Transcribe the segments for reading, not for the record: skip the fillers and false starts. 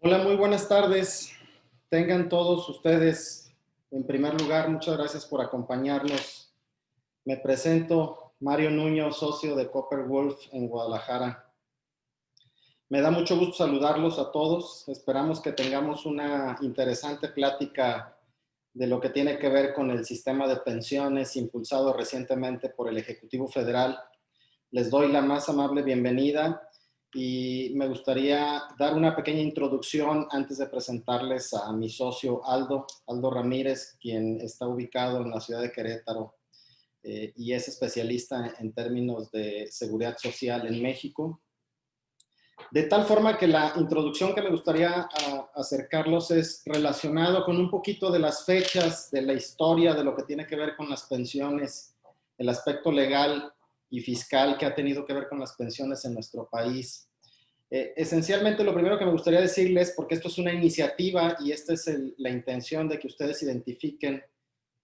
Hola, muy buenas tardes. Tengan todos ustedes, en primer lugar, muchas gracias por acompañarnos. Me presento, Mario Nuño, socio de Copper Wolf en Guadalajara. Me da mucho gusto saludarlos a todos. Esperamos que tengamos una interesante plática de lo que tiene que ver con el sistema de pensiones impulsado recientemente por el Ejecutivo Federal. Les doy la más amable bienvenida y me gustaría dar una pequeña introducción antes de presentarles a mi socio Aldo Ramírez, quien está ubicado en la ciudad de Querétaro y es especialista en términos de seguridad social en México. De tal forma que la introducción que me gustaría acercarlos es relacionado con un poquito de las fechas, de la historia, de lo que tiene que ver con las pensiones, el aspecto legal y fiscal que ha tenido que ver con las pensiones en nuestro país. Esencialmente lo primero que me gustaría decirles, porque esto es una iniciativa y esta es la intención de que ustedes identifiquen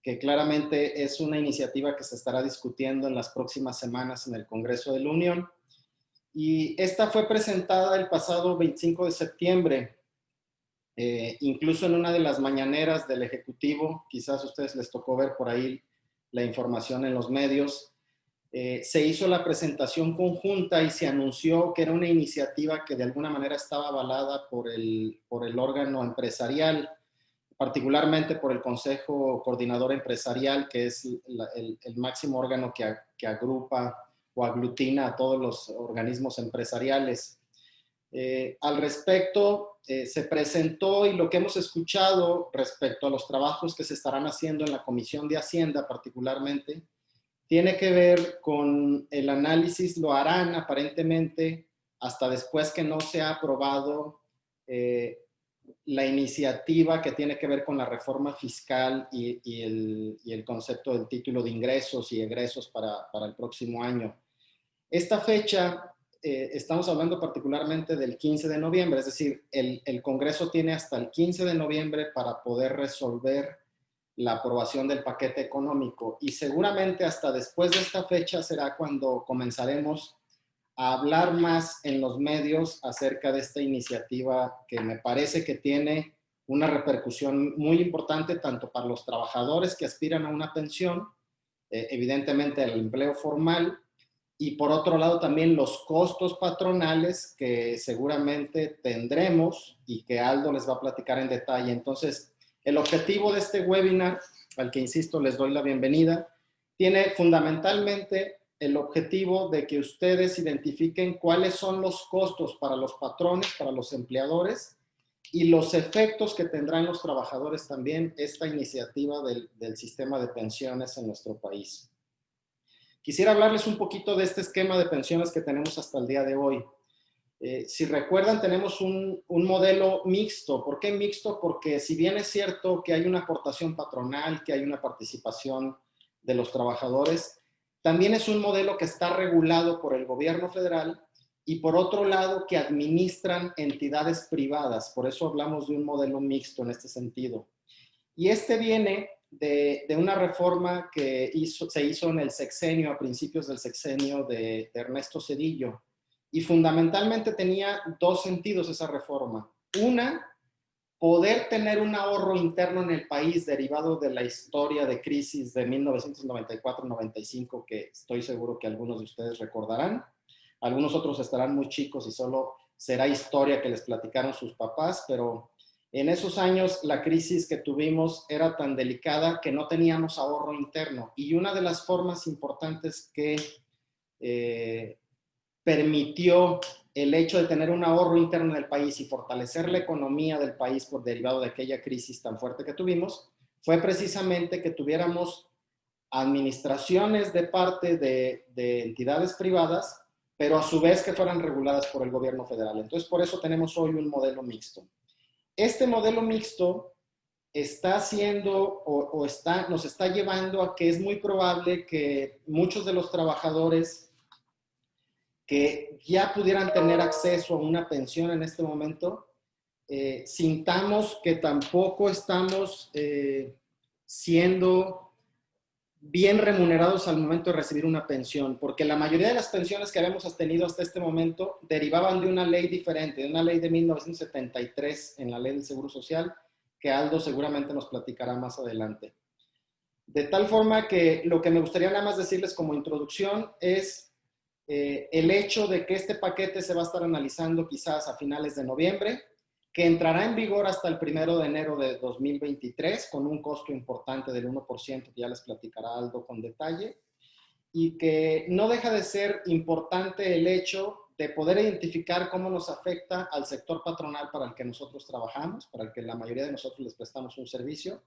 que claramente es una iniciativa que se estará discutiendo en las próximas semanas en el Congreso de la Unión. Y esta fue presentada el pasado 25 de septiembre, incluso en una de las mañaneras del Ejecutivo, quizás a ustedes les tocó ver por ahí la información en los medios, se hizo la presentación conjunta y se anunció que era una iniciativa que de alguna manera estaba avalada por el órgano empresarial, particularmente por el Consejo Coordinador Empresarial, que es el máximo órgano que agrupa o aglutina a todos los organismos empresariales. Al respecto, se presentó y lo que hemos escuchado respecto a los trabajos que se estarán haciendo en la Comisión de Hacienda particularmente, tiene que ver con el análisis, lo harán aparentemente hasta después que no se ha aprobado la iniciativa que tiene que ver con la reforma fiscal y el concepto del título de ingresos y egresos para el próximo año. Esta fecha, estamos hablando particularmente del 15 de noviembre, es decir, el Congreso tiene hasta el 15 de noviembre para poder resolver la aprobación del paquete económico y seguramente hasta después de esta fecha será cuando comenzaremos a hablar más en los medios acerca de esta iniciativa que me parece que tiene una repercusión muy importante tanto para los trabajadores que aspiran a una pensión, evidentemente el empleo formal, y por otro lado también los costos patronales que seguramente tendremos y que Aldo les va a platicar en detalle. Entonces, el objetivo de este webinar, al que insisto les doy la bienvenida, tiene fundamentalmente el objetivo de que ustedes identifiquen cuáles son los costos para los patrones, para los empleadores y los efectos que tendrán los trabajadores también esta iniciativa del sistema de pensiones en nuestro país. Quisiera hablarles un poquito de este esquema de pensiones que tenemos hasta el día de hoy. Si recuerdan, tenemos un modelo mixto. ¿Por qué mixto? Porque si bien es cierto que hay una aportación patronal, que hay una participación de los trabajadores, también es un modelo que está regulado por el gobierno federal y por otro lado que administran entidades privadas. Por eso hablamos de un modelo mixto en este sentido. Y este viene de una reforma que se hizo en el sexenio, a principios del sexenio de Ernesto Zedillo. Y fundamentalmente tenía dos sentidos esa reforma. Una, poder tener un ahorro interno en el país derivado de la historia de crisis de 1994-95, que estoy seguro que algunos de ustedes recordarán. Algunos otros estarán muy chicos y solo será historia que les platicaron sus papás, pero en esos años la crisis que tuvimos era tan delicada que no teníamos ahorro interno. Y una de las formas importantes que permitió el hecho de tener un ahorro interno en el país y fortalecer la economía del país por derivado de aquella crisis tan fuerte que tuvimos, fue precisamente que tuviéramos administraciones de parte de entidades privadas, pero a su vez que fueran reguladas por el gobierno federal. Entonces, por eso tenemos hoy un modelo mixto. Este modelo mixto está haciendo nos está llevando a que es muy probable que muchos de los trabajadores que ya pudieran tener acceso a una pensión en este momento, sintamos que tampoco estamos siendo bien remunerados al momento de recibir una pensión, porque la mayoría de las pensiones que habíamos tenido hasta este momento derivaban de una ley diferente, de una ley de 1973 en la ley del Seguro Social, que Aldo seguramente nos platicará más adelante. De tal forma que lo que me gustaría nada más decirles como introducción es el hecho de que este paquete se va a estar analizando quizás a finales de noviembre, que entrará en vigor hasta el 1 de enero de 2023 con un costo importante del 1%, que ya les platicará Aldo con detalle, y que no deja de ser importante el hecho de poder identificar cómo nos afecta al sector patronal para el que nosotros trabajamos, para el que la mayoría de nosotros les prestamos un servicio,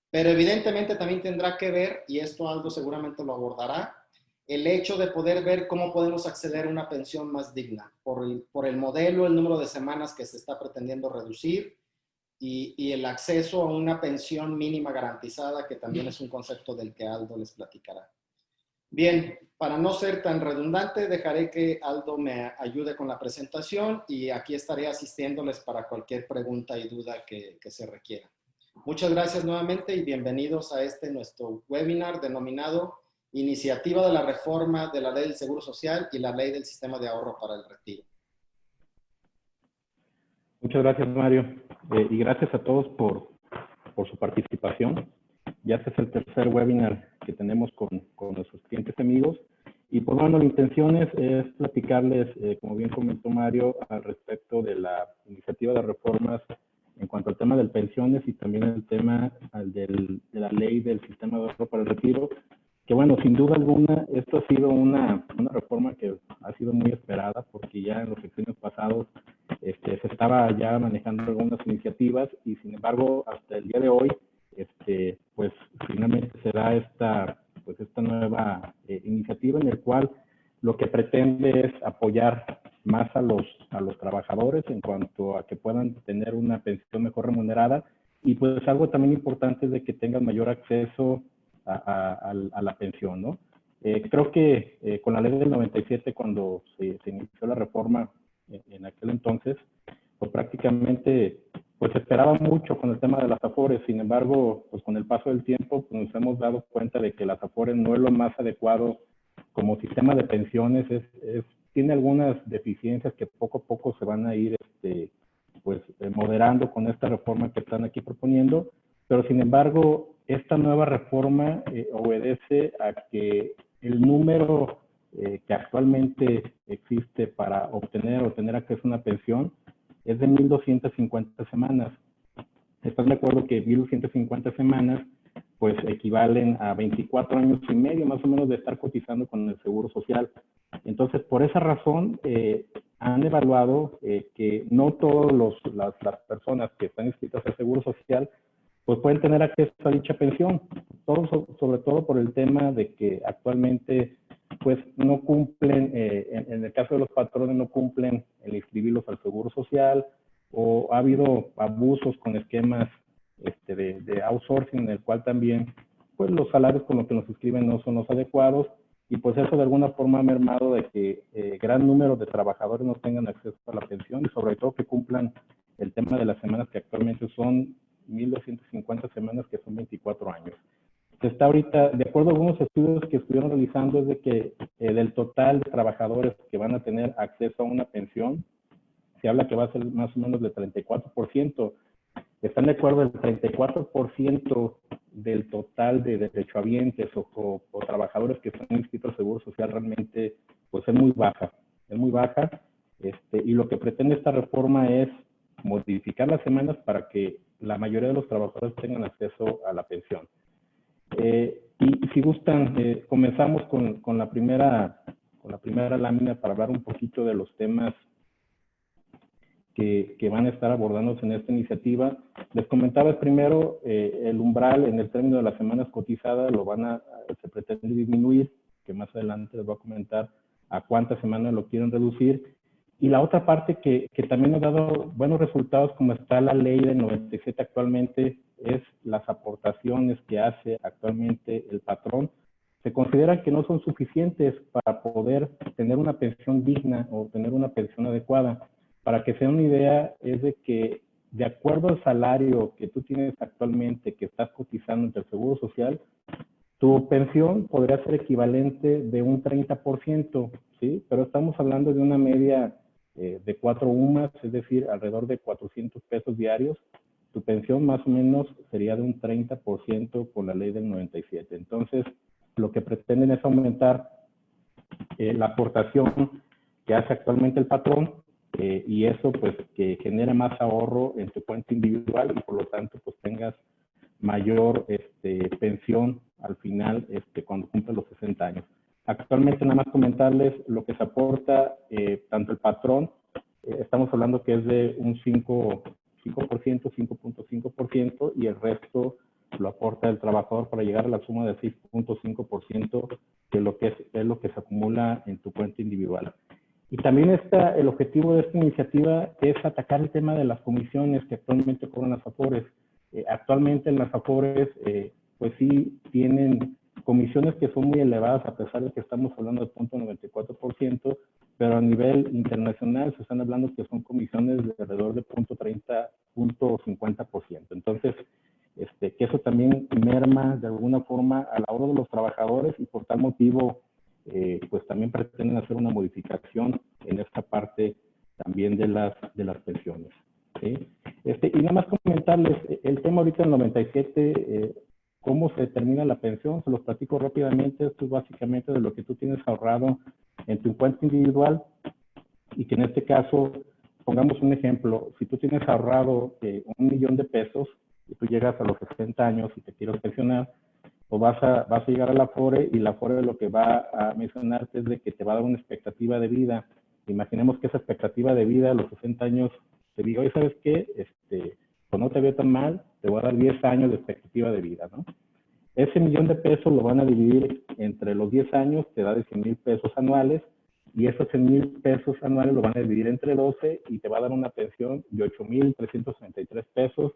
pero evidentemente también tendrá que ver, y esto Aldo seguramente lo abordará, el hecho de poder ver cómo podemos acceder a una pensión más digna, por el modelo, el número de semanas que se está pretendiendo reducir y el acceso a una pensión mínima garantizada, que también es un concepto del que Aldo les platicará. Bien, para no ser tan redundante, dejaré que Aldo me ayude con la presentación y aquí estaré asistiéndoles para cualquier pregunta y duda que se requiera. Muchas gracias nuevamente y bienvenidos a nuestro webinar denominado Iniciativa de la Reforma de la Ley del Seguro Social y la Ley del Sistema de Ahorro para el Retiro. Muchas gracias, Mario. Y gracias a todos por su participación. Ya este es el tercer webinar que tenemos con nuestros clientes amigos. Y pues bueno, la intención es platicarles, como bien comentó Mario, al respecto de la iniciativa de reformas en cuanto al tema de pensiones y también el tema de la ley del sistema de ahorro para el retiro. Que bueno, sin duda alguna, esto ha sido una reforma que ha sido muy esperada porque ya en los sexenios pasados se estaba ya manejando algunas iniciativas y sin embargo hasta el día de hoy pues finalmente se da esta nueva iniciativa en el cual lo que pretende es apoyar más a los trabajadores en cuanto a que puedan tener una pensión mejor remunerada y pues algo también importante es de que tengan mayor acceso a la pensión, ¿no? Creo que con la ley del 97 cuando se inició la reforma en aquel entonces, pues prácticamente pues se esperaba mucho con el tema de las AFORES. Sin embargo, pues con el paso del tiempo pues nos hemos dado cuenta de que las AFORES no es lo más adecuado como sistema de pensiones, tiene algunas deficiencias que poco a poco se van a ir moderando con esta reforma que están aquí proponiendo, pero sin embargo esta nueva reforma obedece a que el número que actualmente existe para obtener o tener acceso a una pensión es de 1,250 semanas. ¿Estás de acuerdo que 1,250 semanas pues equivalen a 24 años y medio más o menos de estar cotizando con el Seguro Social? Entonces, por esa razón, han evaluado que no todas las personas que están inscritas al Seguro Social pues pueden tener acceso a dicha pensión, sobre todo por el tema de que actualmente pues no cumplen, en el caso de los patrones no cumplen el inscribirlos al Seguro Social o ha habido abusos con esquemas de outsourcing en el cual también pues los salarios con los que nos inscriben no son los adecuados y pues eso de alguna forma ha mermado de que gran número de trabajadores no tengan acceso a la pensión y sobre todo que cumplan el tema de las semanas que actualmente son 1,250 semanas, que son 24 años. Se está ahorita, de acuerdo a algunos estudios que estuvieron realizando, es de que del total de trabajadores que van a tener acceso a una pensión, se habla que va a ser más o menos del 34%. ¿Están de acuerdo? El 34% del total de derechohabientes o trabajadores que están inscritos al Seguro Social realmente pues es muy baja. Es muy baja. Y lo que pretende esta reforma es modificar las semanas para que la mayoría de los trabajadores tengan acceso a la pensión. Y si gustan, comenzamos con la primera lámina para hablar un poquito de los temas que van a estar abordándose en esta iniciativa. Les comentaba primero el umbral en el término de las semanas cotizadas se pretende disminuir, que más adelante les voy a comentar a cuántas semanas lo quieren reducir. Y la otra parte que también nos ha dado buenos resultados, como está la ley del 97 actualmente, es las aportaciones que hace actualmente el patrón. Se considera que no son suficientes para poder tener una pensión digna o tener una pensión adecuada. Para que sea una idea, es de que de acuerdo al salario que tú tienes actualmente, que estás cotizando entre el Seguro Social, tu pensión podría ser equivalente de un 30%, ¿sí? Pero estamos hablando de una media de 4 UMAS, es decir, alrededor de 400 pesos diarios. Tu pensión más o menos sería de un 30% con la ley del 97. Entonces, lo que pretenden es aumentar la aportación que hace actualmente el patrón y eso pues que genera más ahorro en tu cuenta individual y por lo tanto pues tengas mayor pensión al final cuando cumples los 60 años. Actualmente nada más comentarles lo que se aporta tanto el patrón, estamos hablando que es de un 5%, y el resto lo aporta el trabajador para llegar a la suma de 6.5% de lo que es lo que se acumula en tu cuenta individual. Y también el objetivo de esta iniciativa es atacar el tema de las comisiones que actualmente cobran las AFORES. Actualmente las AFORES, pues sí tienen comisiones que son muy elevadas, a pesar de que estamos hablando de 0.94%, pero a nivel internacional se están hablando que son comisiones de alrededor de 0.30, 0.50%. Entonces, que eso también merma de alguna forma al ahorro de los trabajadores y por tal motivo, pues también pretenden hacer una modificación en esta parte también de las pensiones. ¿Sí? Y nada más comentarles, el tema ahorita en 97, cómo se determina la pensión, se los platico rápidamente. Esto es básicamente de lo que tú tienes ahorrado en tu cuenta individual y que en este caso, pongamos un ejemplo, si tú tienes ahorrado 1 millón de pesos y tú llegas a los 60 años y te quieres pensionar, pues vas a llegar a la AFORE y la AFORE lo que va a mencionarte es de que te va a dar una expectativa de vida. Imaginemos que esa expectativa de vida a los 60 años te diga, oye, ¿sabes qué? Pues no te veo tan mal, te voy a dar 10 años de expectativa de vida, ¿no? Ese millón de pesos lo van a dividir entre los 10 años, te da de 100,000 pesos anuales, y esos 100,000 pesos anuales lo van a dividir entre 12 y te va a dar una pensión de 8,333 pesos.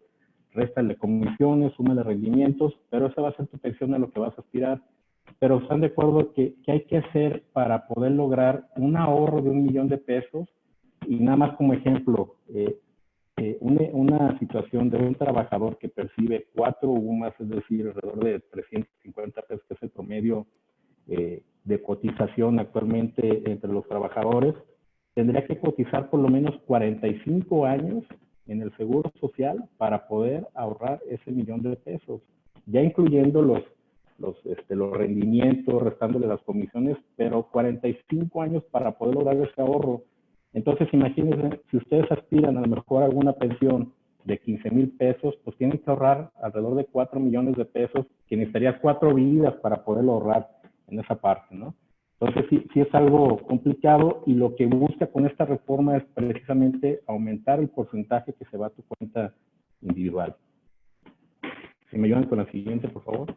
Réstale comisiones, súmale rendimientos, pero esa va a ser tu pensión a lo que vas a aspirar. Pero están de acuerdo que hay que hacer para poder lograr un ahorro de 1 millón de pesos. Y nada más como ejemplo, una situación de un trabajador que percibe 4 UMAS, es decir, alrededor de 350 pesos, que es el promedio de cotización actualmente entre los trabajadores, tendría que cotizar por lo menos 45 años en el Seguro Social para poder ahorrar ese millón de pesos, ya incluyendo los rendimientos, restándole las comisiones, pero 45 años para poder lograr ese ahorro. Entonces, imagínense, si ustedes aspiran a lo mejor a alguna pensión de 15,000 pesos, pues tienen que ahorrar alrededor de 4 millones de pesos, que necesitarías 4 vidas para poderlo ahorrar en esa parte, ¿no? Entonces, sí es algo complicado y lo que busca con esta reforma es precisamente aumentar el porcentaje que se va a tu cuenta individual. Si me ayudan con la siguiente, por favor.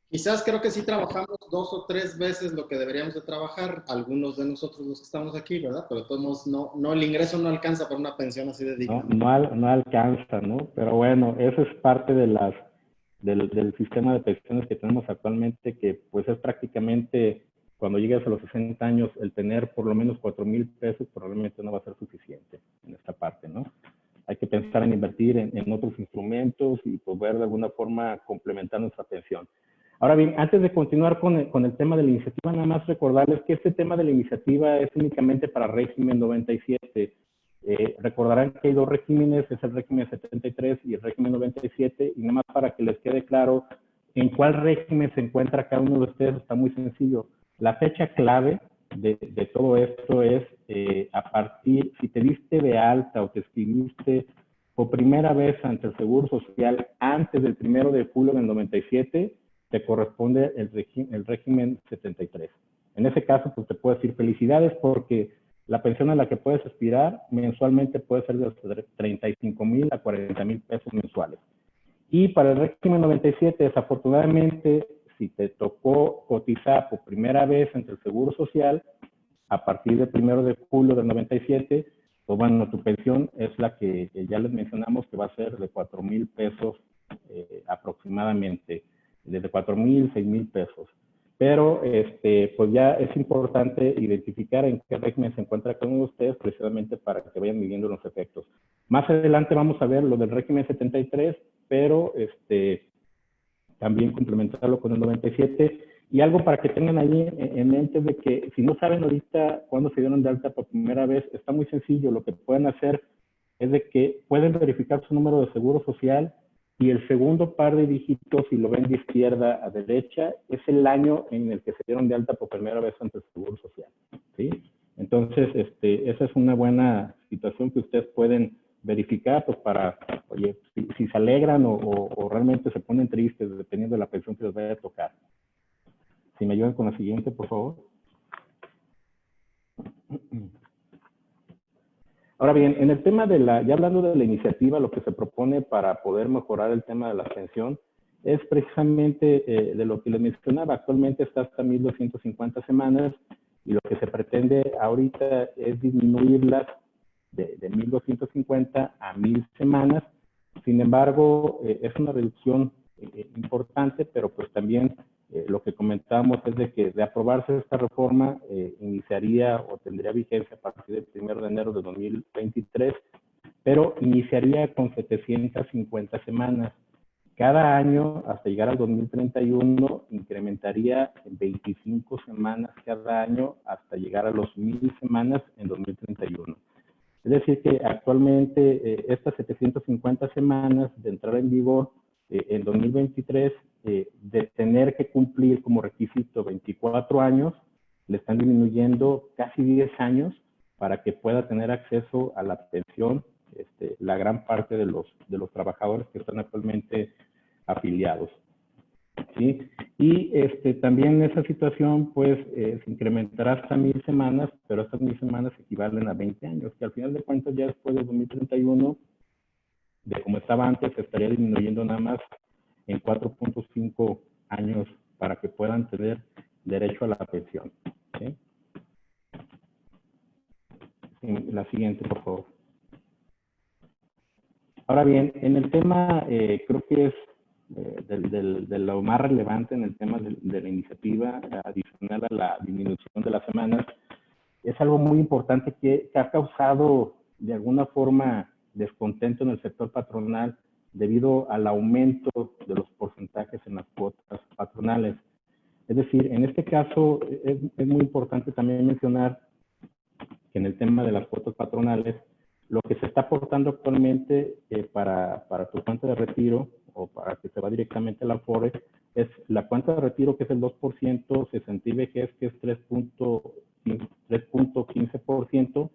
Quizás creo que sí trabajamos 2 o 3 veces lo que deberíamos de trabajar, algunos de nosotros los que estamos aquí, ¿verdad? Pero de todos modos, no, el ingreso no alcanza para una pensión así de digna. No alcanza, ¿no? Pero bueno, eso es parte de del sistema de pensiones que tenemos actualmente, que pues es prácticamente, cuando llegues a los 60 años, el tener por lo menos 4,000 pesos probablemente no va a ser suficiente en esta parte, ¿no? Hay que pensar en invertir en otros instrumentos y poder de alguna forma complementar nuestra pensión. Ahora bien, antes de continuar con el tema de la iniciativa, nada más recordarles que este tema de la iniciativa es únicamente para régimen 97. Recordarán que hay 2 regímenes, es el régimen 73 y el régimen 97, y nada más para que les quede claro en cuál régimen se encuentra cada uno de ustedes, está muy sencillo. La fecha clave de todo esto es a partir, si te diste de alta o te escribiste por primera vez ante el Seguro Social antes del 1 de julio del 97, te corresponde el régimen 73. En ese caso, pues te puedo decir felicidades porque la pensión a la que puedes aspirar mensualmente puede ser de 35,000 a 40,000 pesos mensuales. Y para el régimen 97, desafortunadamente, si te tocó cotizar por primera vez ante el Seguro Social, a partir del 1 de julio del 97, pues bueno, tu pensión es la que ya les mencionamos, que va a ser de 4,000 pesos aproximadamente, desde 4,000, 6,000 pesos. Pero pues ya es importante identificar en qué régimen se encuentra cada uno de ustedes, precisamente para que vayan midiendo los efectos. Más adelante vamos a ver lo del régimen 73, pero te también complementarlo con el 97. Y algo para que tengan ahí en mente es de que si no saben ahorita cuándo se dieron de alta por primera vez, está muy sencillo. Lo que pueden hacer es de que pueden verificar su número de seguro social y el segundo par de dígitos, si lo ven de izquierda a derecha, es el año en el que se dieron de alta por primera vez ante el seguro social, ¿sí? Entonces, esa es una buena situación que ustedes pueden verificar, pues para, oye, si se alegran o realmente se ponen tristes dependiendo de la pensión que les vaya a tocar. Si me ayudan con la siguiente, por favor. Ahora bien, en el tema de ya hablando de la iniciativa, lo que se propone para poder mejorar el tema de la pensión es precisamente de lo que les mencionaba. Actualmente está hasta 1,250 semanas y lo que se pretende ahorita es disminuirlas de 1,250 a 1,000 semanas. Sin embargo, es una reducción importante, pero pues también lo que comentábamos es de que de aprobarse esta reforma iniciaría o tendría vigencia a partir del 1 de enero de 2023, pero iniciaría con 750 semanas. Cada año, hasta llegar al 2031, incrementaría en 25 semanas cada año hasta llegar a los 1,000 semanas en 2031. Es decir, que actualmente estas 750 semanas de entrada en vigor en 2023, de tener que cumplir como requisito 24 años, le están disminuyendo casi 10 años para que pueda tener acceso a la pensión la gran parte de los trabajadores que están actualmente afiliados, ¿sí? Y también esa situación pues se incrementará hasta 1,000 semanas, pero estas 1,000 semanas equivalen a 20 años, que al final de cuentas ya después de 2031, de como estaba antes, se estaría disminuyendo nada más en 4.5 años para que puedan tener derecho a la pensión, ¿sí? La siguiente, por favor. Ahora bien, en el tema, creo que es de lo más relevante en el tema de la iniciativa, adicional a la disminución de las semanas, es algo muy importante que ha causado de alguna forma descontento en el sector patronal debido al aumento de los porcentajes en las cuotas patronales. Es decir, en este caso es muy importante también mencionar que en el tema de las cuotas patronales, lo que se está aportando actualmente para tu cuenta de retiro o para que se va directamente a la Afore es la cuenta de retiro, que es el 2%, cesantía y vejez, que es 3.15%,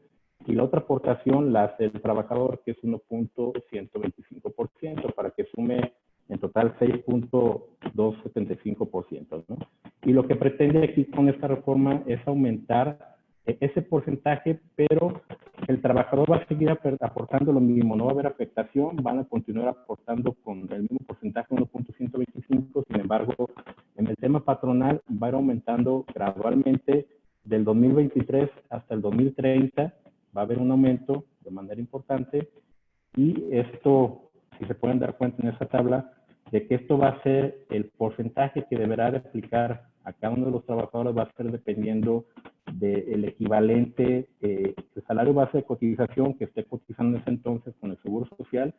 y la otra aportación la hace el trabajador, que es 1.125%, para que sume en total 6.275%, ¿no? Y lo que pretende aquí con esta reforma es aumentar ese porcentaje, pero el trabajador va a seguir aportando lo mismo, no va a haber afectación, van a continuar aportando con el mismo porcentaje, 1.125, sin embargo, en el tema patronal va a ir aumentando gradualmente del 2023 hasta el 2030, va a haber un aumento de manera importante, y esto, si se pueden dar cuenta en esta tabla, de que esto va a ser el porcentaje que deberá de aplicar a cada uno de los trabajadores, va a ser dependiendo del equivalente, el salario base de cotización que esté cotizando en ese entonces con el Seguro Social.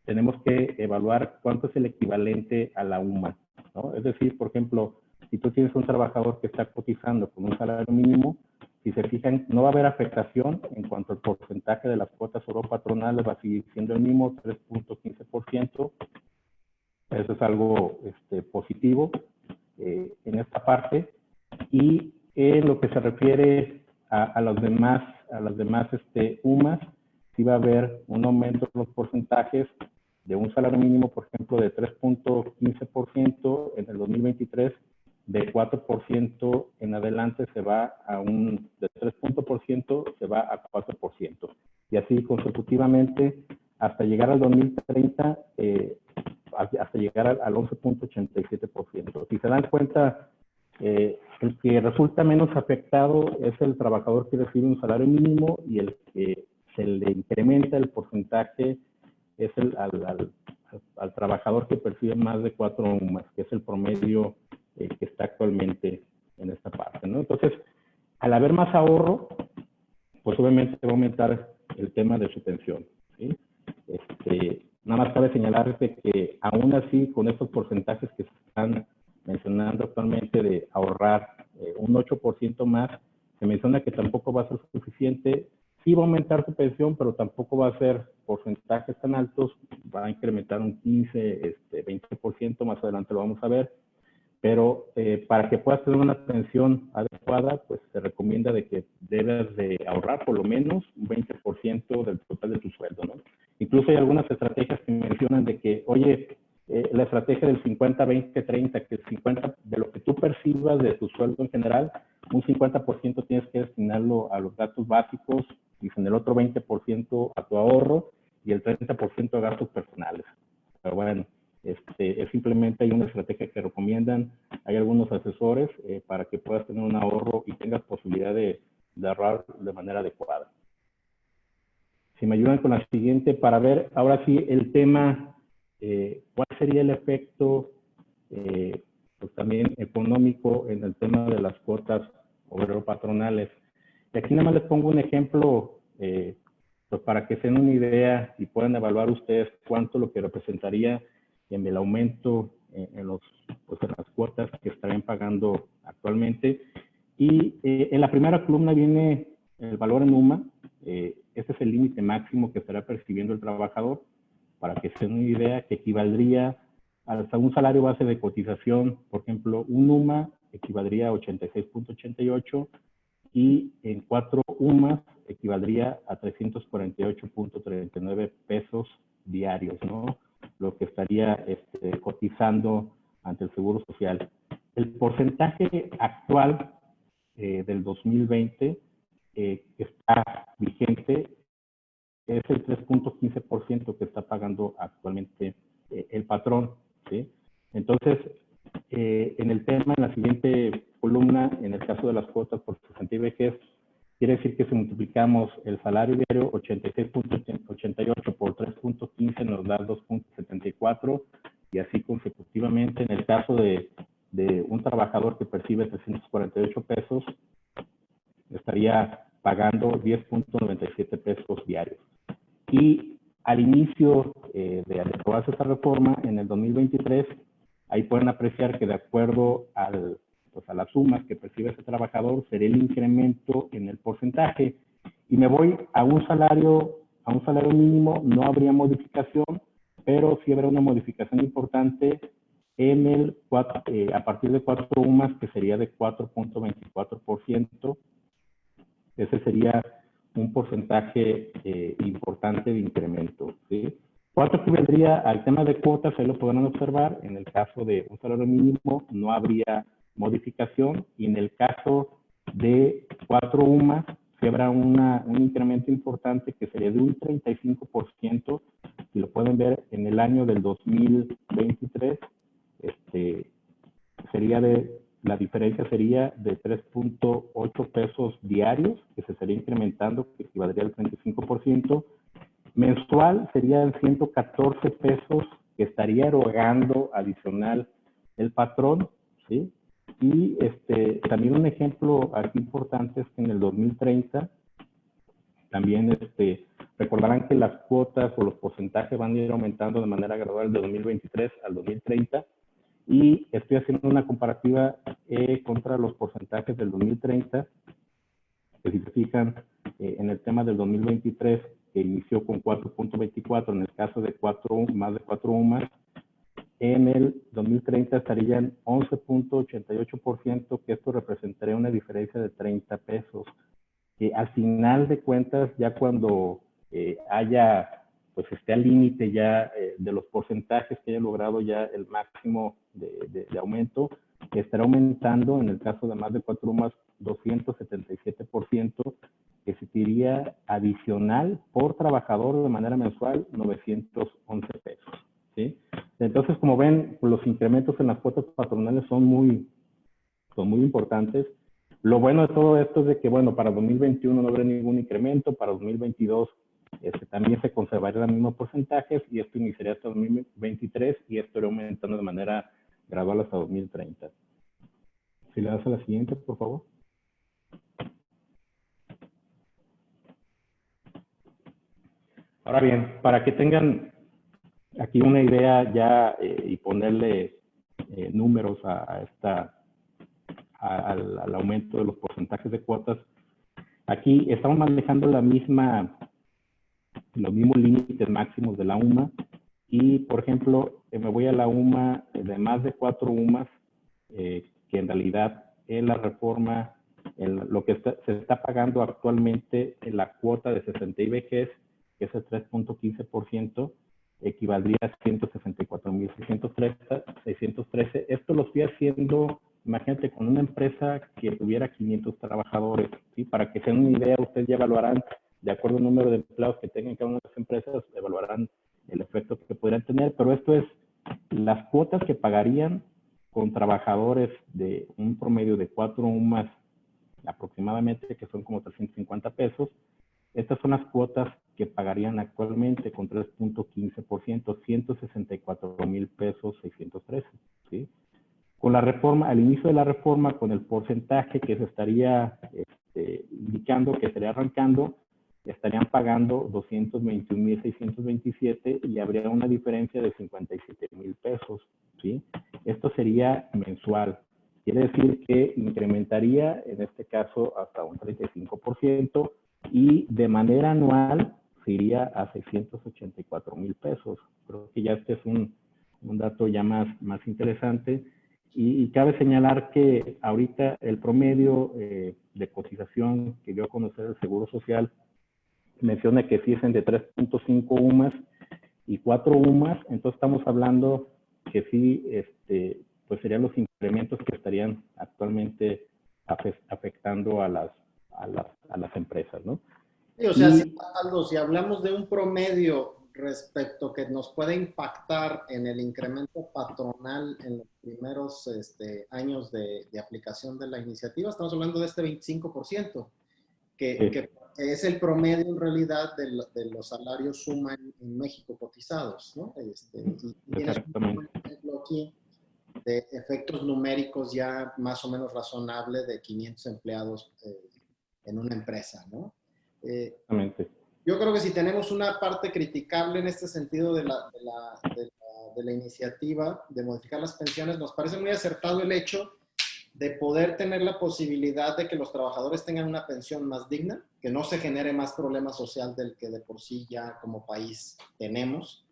Tenemos que evaluar cuánto es el equivalente a la UMA, ¿no? Es decir, por ejemplo, si tú tienes un trabajador que está cotizando con un salario mínimo, si se fijan, no va a haber afectación en cuanto al porcentaje de las cuotas oro patronales, va a seguir siendo el mismo, 3.15%. Eso es algo positivo en esta parte. Y en lo que se refiere a las demás UMAS, sí va a haber un aumento de los porcentajes de un salario mínimo, por ejemplo, de 3.15% en el 2023, de 4% en adelante se va de 3% se va a 4%. Y así consecutivamente hasta llegar al 2030, hasta llegar al 11.87%. Si se dan cuenta, el que resulta menos afectado es el trabajador que recibe un salario mínimo, y el que se le incrementa el porcentaje es al trabajador que percibe más de 4 UMAS, que es el promedio que está actualmente en esta parte, ¿no? Entonces, al haber más ahorro, pues obviamente va a aumentar el tema de su pensión, ¿sí? Nada más cabe señalar que aún así, con estos porcentajes que se están mencionando actualmente de ahorrar un 8% más, se menciona que tampoco va a ser suficiente. Sí va a aumentar su pensión, pero tampoco va a ser porcentajes tan altos, va a incrementar un 15, 20%, más adelante lo vamos a ver. Pero para que puedas tener una pensión adecuada, pues se recomienda de que debes de ahorrar por lo menos un 20% del total de tu sueldo, ¿no? Incluso hay algunas estrategias que mencionan de que, oye, la estrategia del 50-20-30, que el 50% de lo que tú percibas de tu sueldo en general, un 50% tienes que destinarlo a los gastos básicos, y en el otro 20% a tu ahorro y el 30% a gastos personales. Pero bueno, es simplemente hay una estrategia que recomiendan, hay algunos asesores para que puedas tener un ahorro y tengas posibilidad de ahorrar de manera adecuada. Si me ayudan con la siguiente para ver ahora sí el tema, cuál sería el efecto pues también económico en el tema de las cuotas obrero-patronales. Y aquí nada más les pongo un ejemplo pues para que se den una idea y puedan evaluar ustedes cuánto lo que representaría en el aumento pues en las cuotas que estarían pagando actualmente. Y en la primera columna viene el valor en UMA. Este es el límite máximo que estará percibiendo el trabajador, para que se den una idea, que equivaldría hasta un salario base de cotización. Por ejemplo, un UMA equivaldría a 86.88 y en 4 UMAs equivaldría a 348.39 pesos diarios, ¿no? Lo que estaría cotizando ante el Seguro Social. El porcentaje actual del 2020 que está vigente es el 3.15% que está pagando actualmente el patrón, ¿sí? Entonces, en el tema, en la siguiente columna, en el caso de las cuotas por cesantía y vejez, quiere decir que si multiplicamos el salario diario 86.88 por 3.15 nos da 2.74 y así consecutivamente. En el caso de un trabajador que percibe 348 pesos, estaría pagando 10.97 pesos diarios. Y al inicio de aprobarse esta reforma, en el 2023, ahí pueden apreciar que de acuerdo a las sumas que percibe ese trabajador, sería el incremento en el porcentaje. Y me voy a un salario mínimo, no habría modificación, pero sí habrá una modificación importante en a partir de 4 UMAS, que sería de 4.24%. Ese sería un porcentaje importante de incremento, ¿sí? ¿Cuánto equivaldría al tema de cuotas? Ahí lo podrán observar. En el caso de un salario mínimo no habría modificación, y en el caso de 4 UMAS sí habrá un incremento importante que sería de un 35%. Si lo pueden ver en el año del 2023, la diferencia sería de 3.8 pesos diarios, que se estaría incrementando, que equivaldría al 35%. Mensual serían 114 pesos que estaría erogando adicional el patrón, ¿sí? Y también un ejemplo aquí importante es que en el 2030, también recordarán que las cuotas o los porcentajes van a ir aumentando de manera gradual de 2023 al 2030. Y estoy haciendo una comparativa contra los porcentajes del 2030, que si se fijan en el tema del 2023, que inició con 4.24, en el caso de más de 4 UMAS, en el 2030 estarían 11.88%, que esto representaría una diferencia de 30 pesos. Que al final de cuentas, ya cuando pues esté al límite ya de los porcentajes que haya logrado ya el máximo de aumento, que estará aumentando en el caso de más de 4 más 277%, que se iría adicional por trabajador de manera mensual 911 pesos, ¿sí? Entonces, como ven, los incrementos en las cuotas patronales son muy importantes. Lo bueno de todo esto es de que, bueno, para 2021 no habrá ningún incremento, para 2022 también se conservaría los mismos porcentajes, y esto iniciaría hasta 2023 y esto irá aumentando de manera gradual hasta 2030. Si le das a la siguiente, por favor. Ahora bien, para que tengan Aquí una idea ya y ponerle números al aumento de los porcentajes de cuotas. Aquí estamos manejando los mismos límites máximos de la UMA y, por ejemplo, me voy a la UMA de más de 4 UMAs, que en realidad en la reforma, lo que se está pagando actualmente en la cuota de 60 y vejez, que es el 3.15%, equivaldría a 164.613. Esto lo estoy haciendo, imagínate, con una empresa que tuviera 500 trabajadores, ¿sí? Para que se den una idea, ustedes ya evaluarán, de acuerdo al número de empleados que tengan cada una de las empresas, evaluarán el efecto que podrían tener, pero esto es las cuotas que pagarían con trabajadores de un promedio de 4 UMAS aproximadamente, que son como 350 pesos. Estas son las cuotas que pagarían actualmente con 3.15%, 164,000 pesos 613, ¿sí? Con la reforma, al inicio de la reforma, con el porcentaje que se estaría indicando, que estaría arrancando, estarían pagando 221,627 y habría una diferencia de 57,000 pesos, ¿sí? Esto sería mensual. Quiere decir que incrementaría, en este caso, hasta un 35% y de manera anual se iría a 684,000 pesos. Creo que ya este es un dato ya más interesante. Y cabe señalar que ahorita el promedio de cotización que dio a conocer el Seguro Social menciona que si es de 3.5 UMAS y 4 UMAS, entonces estamos hablando que sí, pues serían los incrementos que estarían actualmente afectando a las empresas, ¿no? Sí, o sea, si, Aldo, si hablamos de un promedio respecto que nos puede impactar en el incremento patronal en los primeros años de aplicación de la iniciativa, estamos hablando de este 25%, que es el promedio en realidad de los salarios suma en México cotizados, ¿no? Y tienes un buen ejemplo aquí de efectos numéricos ya más o menos razonable de 500 empleados en una empresa, ¿no? Yo creo que si tenemos una parte criticable en este sentido de la iniciativa de modificar las pensiones, nos parece muy acertado el hecho de poder tener la posibilidad de que los trabajadores tengan una pensión más digna, que no se genere más problema social del que de por sí ya como país tenemos.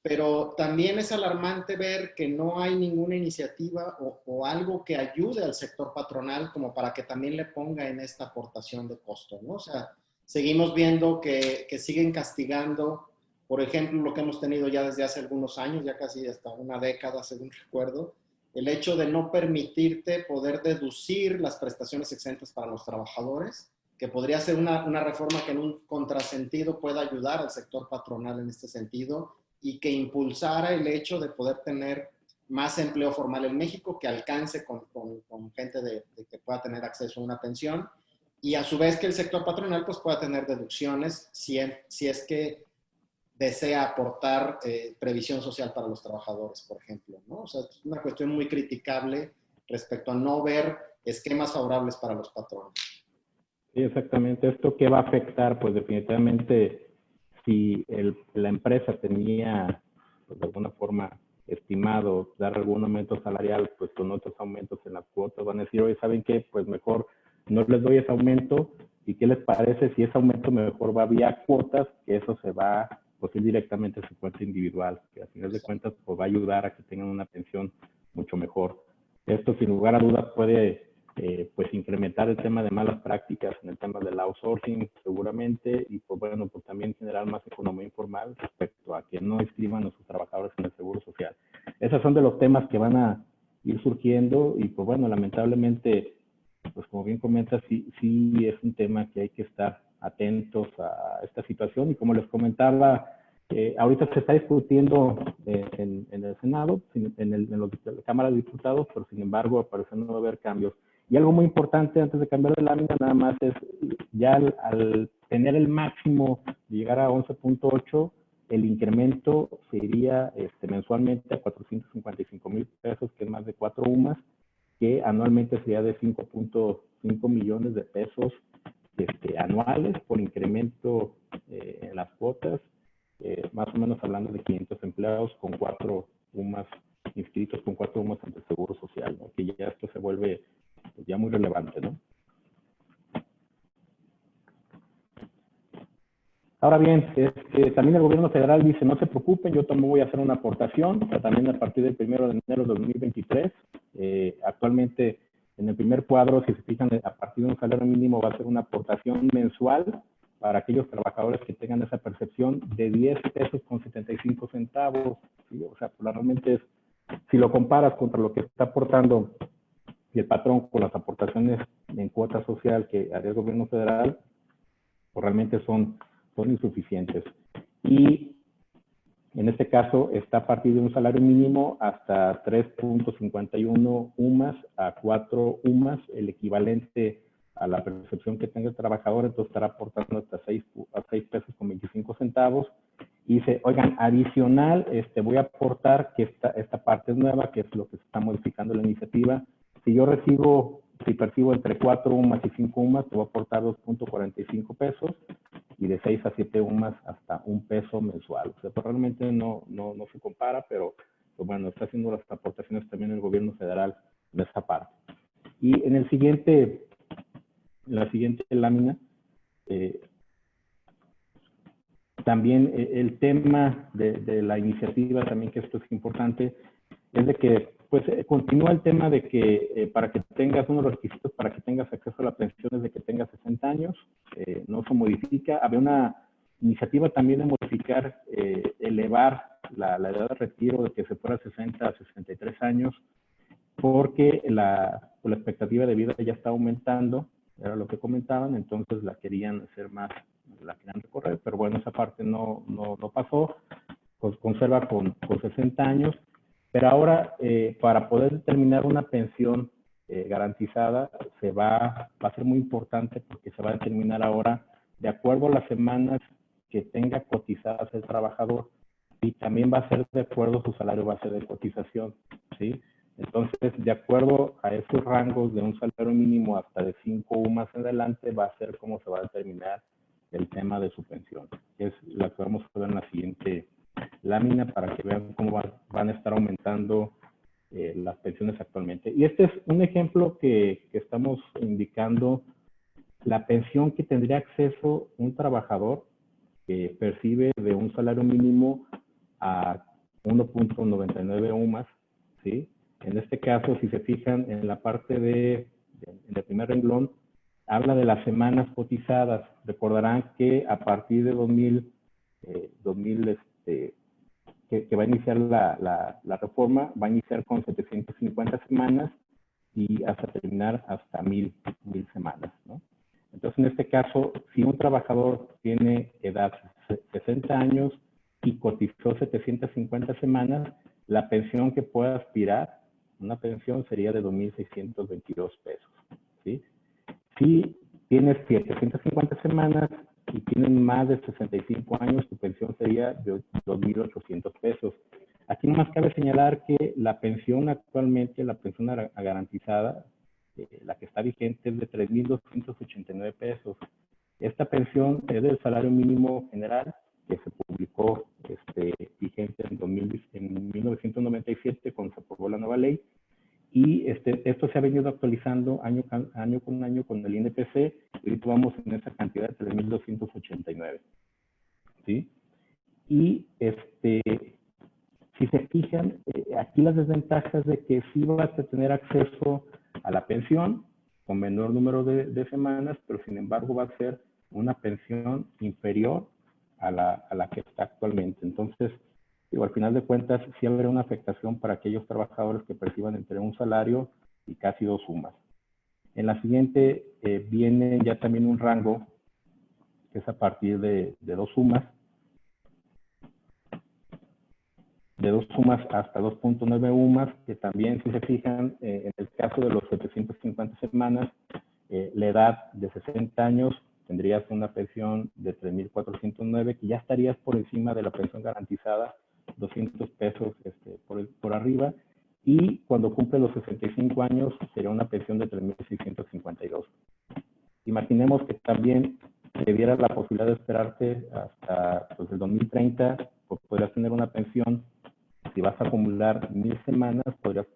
Pero también es alarmante ver que no hay ninguna iniciativa o algo que ayude al sector patronal como para que también le ponga en esta aportación de costo, ¿no? O sea, seguimos viendo que siguen castigando, por ejemplo, lo que hemos tenido ya desde hace algunos años, ya casi hasta una década, según recuerdo, el hecho de no permitirte poder deducir las prestaciones exentas para los trabajadores, que podría ser una reforma que en un contrasentido pueda ayudar al sector patronal en este sentido y que impulsara el hecho de poder tener más empleo formal en México que alcance con gente de que pueda tener acceso a una pensión y a su vez que el sector patronal pues pueda tener deducciones si es que desea aportar previsión social para los trabajadores, por ejemplo, ¿no? O sea, es una cuestión muy criticable respecto a no ver esquemas favorables para los patrones. Sí, exactamente. ¿Esto qué va a afectar? Pues definitivamente, si la empresa tenía, pues, de alguna forma, estimado dar algún aumento salarial, pues con otros aumentos en las cuotas, van a decir, oye, ¿saben qué? Pues mejor no les doy ese aumento. ¿Y qué les parece si ese aumento mejor va vía cuotas? Que eso se va, pues, ir directamente a su cuenta individual, que al final de cuentas, pues va a ayudar a que tengan una pensión mucho mejor. Esto, sin lugar a dudas, puede pues incrementar el tema de malas prácticas en el tema del outsourcing seguramente y pues bueno, pues también generar más economía informal respecto a que no inscriban a sus trabajadores en el Seguro Social. Esos son de los temas que van a ir surgiendo y pues bueno, lamentablemente, pues como bien comentas, sí es un tema que hay que estar atentos a esta situación y como les comentaba, ahorita se está discutiendo en el Senado, en la Cámara de Diputados, pero sin embargo parece no haber cambios. Y algo muy importante antes de cambiar de lámina nada más es ya al tener el máximo de llegar a 11.8, el incremento se iría mensualmente a 455,000 pesos, que es más de 4 UMAS, que anualmente sería de 5.5 millones de pesos anuales por incremento en las cuotas. más o menos hablando de 500 empleados con 4 UMAS inscritos, con 4 UMAS ante el Seguro Social, ¿no? Que ya esto se vuelve pues, ya muy relevante, ¿no? Ahora bien, también el gobierno federal dice, no se preocupen, yo también voy a hacer una aportación, también a partir del 1 de enero de 2023. Actualmente, en el primer cuadro, si se fijan, a partir de un salario mínimo va a ser una aportación mensual para aquellos trabajadores que tengan esa percepción de 10 pesos con 75 centavos. ¿Sí? O sea, pues, realmente es, si lo comparas contra lo que está aportando el patrón con las aportaciones en cuota social que haría el gobierno federal, pues realmente son insuficientes. Y en este caso está a partir de un salario mínimo hasta 3.51 UMAS a 4 UMAS, el equivalente a la percepción que tenga el trabajador, entonces estará aportando hasta 6 pesos con 25 centavos. Y dice, oigan, adicional, voy a aportar, que esta parte es nueva, que es lo que se está modificando la iniciativa. Si yo percibo entre 4 UMAS y 5 UMAS, te voy a aportar 2.45 pesos, y de 6 a 7 UMAS hasta 1 peso mensual. O sea, pues realmente no se compara, pero pues bueno, está haciendo las aportaciones también el gobierno federal en esta parte. Y en la siguiente lámina, también el tema de la iniciativa, también que esto es importante, es de que pues continúa el tema de que para que tengas unos requisitos para que tengas acceso a la pensión es de que tengas 60 años, no se modifica. Había una iniciativa también de modificar, elevar la edad de retiro de que se fuera a 60 a 63 años, porque la expectativa de vida ya está aumentando, era lo que comentaban, entonces la querían hacer más, la querían recorrer, pero bueno, esa parte no pasó, pues conserva con 60 años. Pero ahora, para poder determinar una pensión garantizada, va a ser muy importante porque se va a determinar ahora de acuerdo a las semanas que tenga cotizadas el trabajador, y también va a ser de acuerdo a su salario base de cotización, ¿sí? Entonces, de acuerdo a esos rangos de un salario mínimo hasta de 5 UMAS en adelante, va a ser cómo se va a determinar el tema de su pensión, que es la que vamos a ver en la siguiente lámina para que vean cómo van a estar aumentando las pensiones actualmente. Y este es un ejemplo que estamos indicando la pensión que tendría acceso un trabajador que percibe de un salario mínimo a 1.99 UMAS, ¿sí? En este caso, si se fijan en la parte en el primer renglón, habla de las semanas cotizadas. Recordarán que a partir de 2000 que va a iniciar la reforma, va a iniciar con 750 semanas y hasta terminar hasta 1000 semanas, ¿no? Entonces, en este caso, si un trabajador tiene edad 60 años y cotizó 750 semanas, la pensión que pueda aspirar, una pensión sería de 2.622 pesos, ¿sí? Si tienes 750 semanas y tienen más de 65 años, tu pensión sería de 2.800 pesos. Aquí nomás cabe señalar que la pensión actualmente, la pensión garantizada, la que está vigente es de 3.289 pesos. Esta pensión es del salario mínimo general que se publicó vigente en 1997 cuando se aprobó la nueva ley. Y esto se ha venido actualizando año con año con el INPC, y ahorita vamos en esa cantidad de 3.289, ¿sí? Y si se fijan, aquí las desventajas de que sí vas a tener acceso a la pensión con menor número de semanas, pero sin embargo va a ser una pensión inferior a la que está actualmente. Entonces, digo, al final de cuentas, sí habrá una afectación para aquellos trabajadores que perciban entre un salario y casi 2 UMAS. En la siguiente viene ya también un rango, que es a partir de 2 UMAS, de 2 UMAS hasta 2.9 UMAS, que también, si se fijan, en el caso de los 750 semanas, la edad de 60 años, tendrías una pensión de 3.409, que ya estarías por encima de la pensión garantizada, 200 pesos por arriba, y cuando cumple los 65 años, sería una pensión de 3.652. Imaginemos que también te diera la posibilidad de esperarte hasta pues, el 2030, pues podrías tener una pensión. Si vas a acumular 1000 semanas, podrías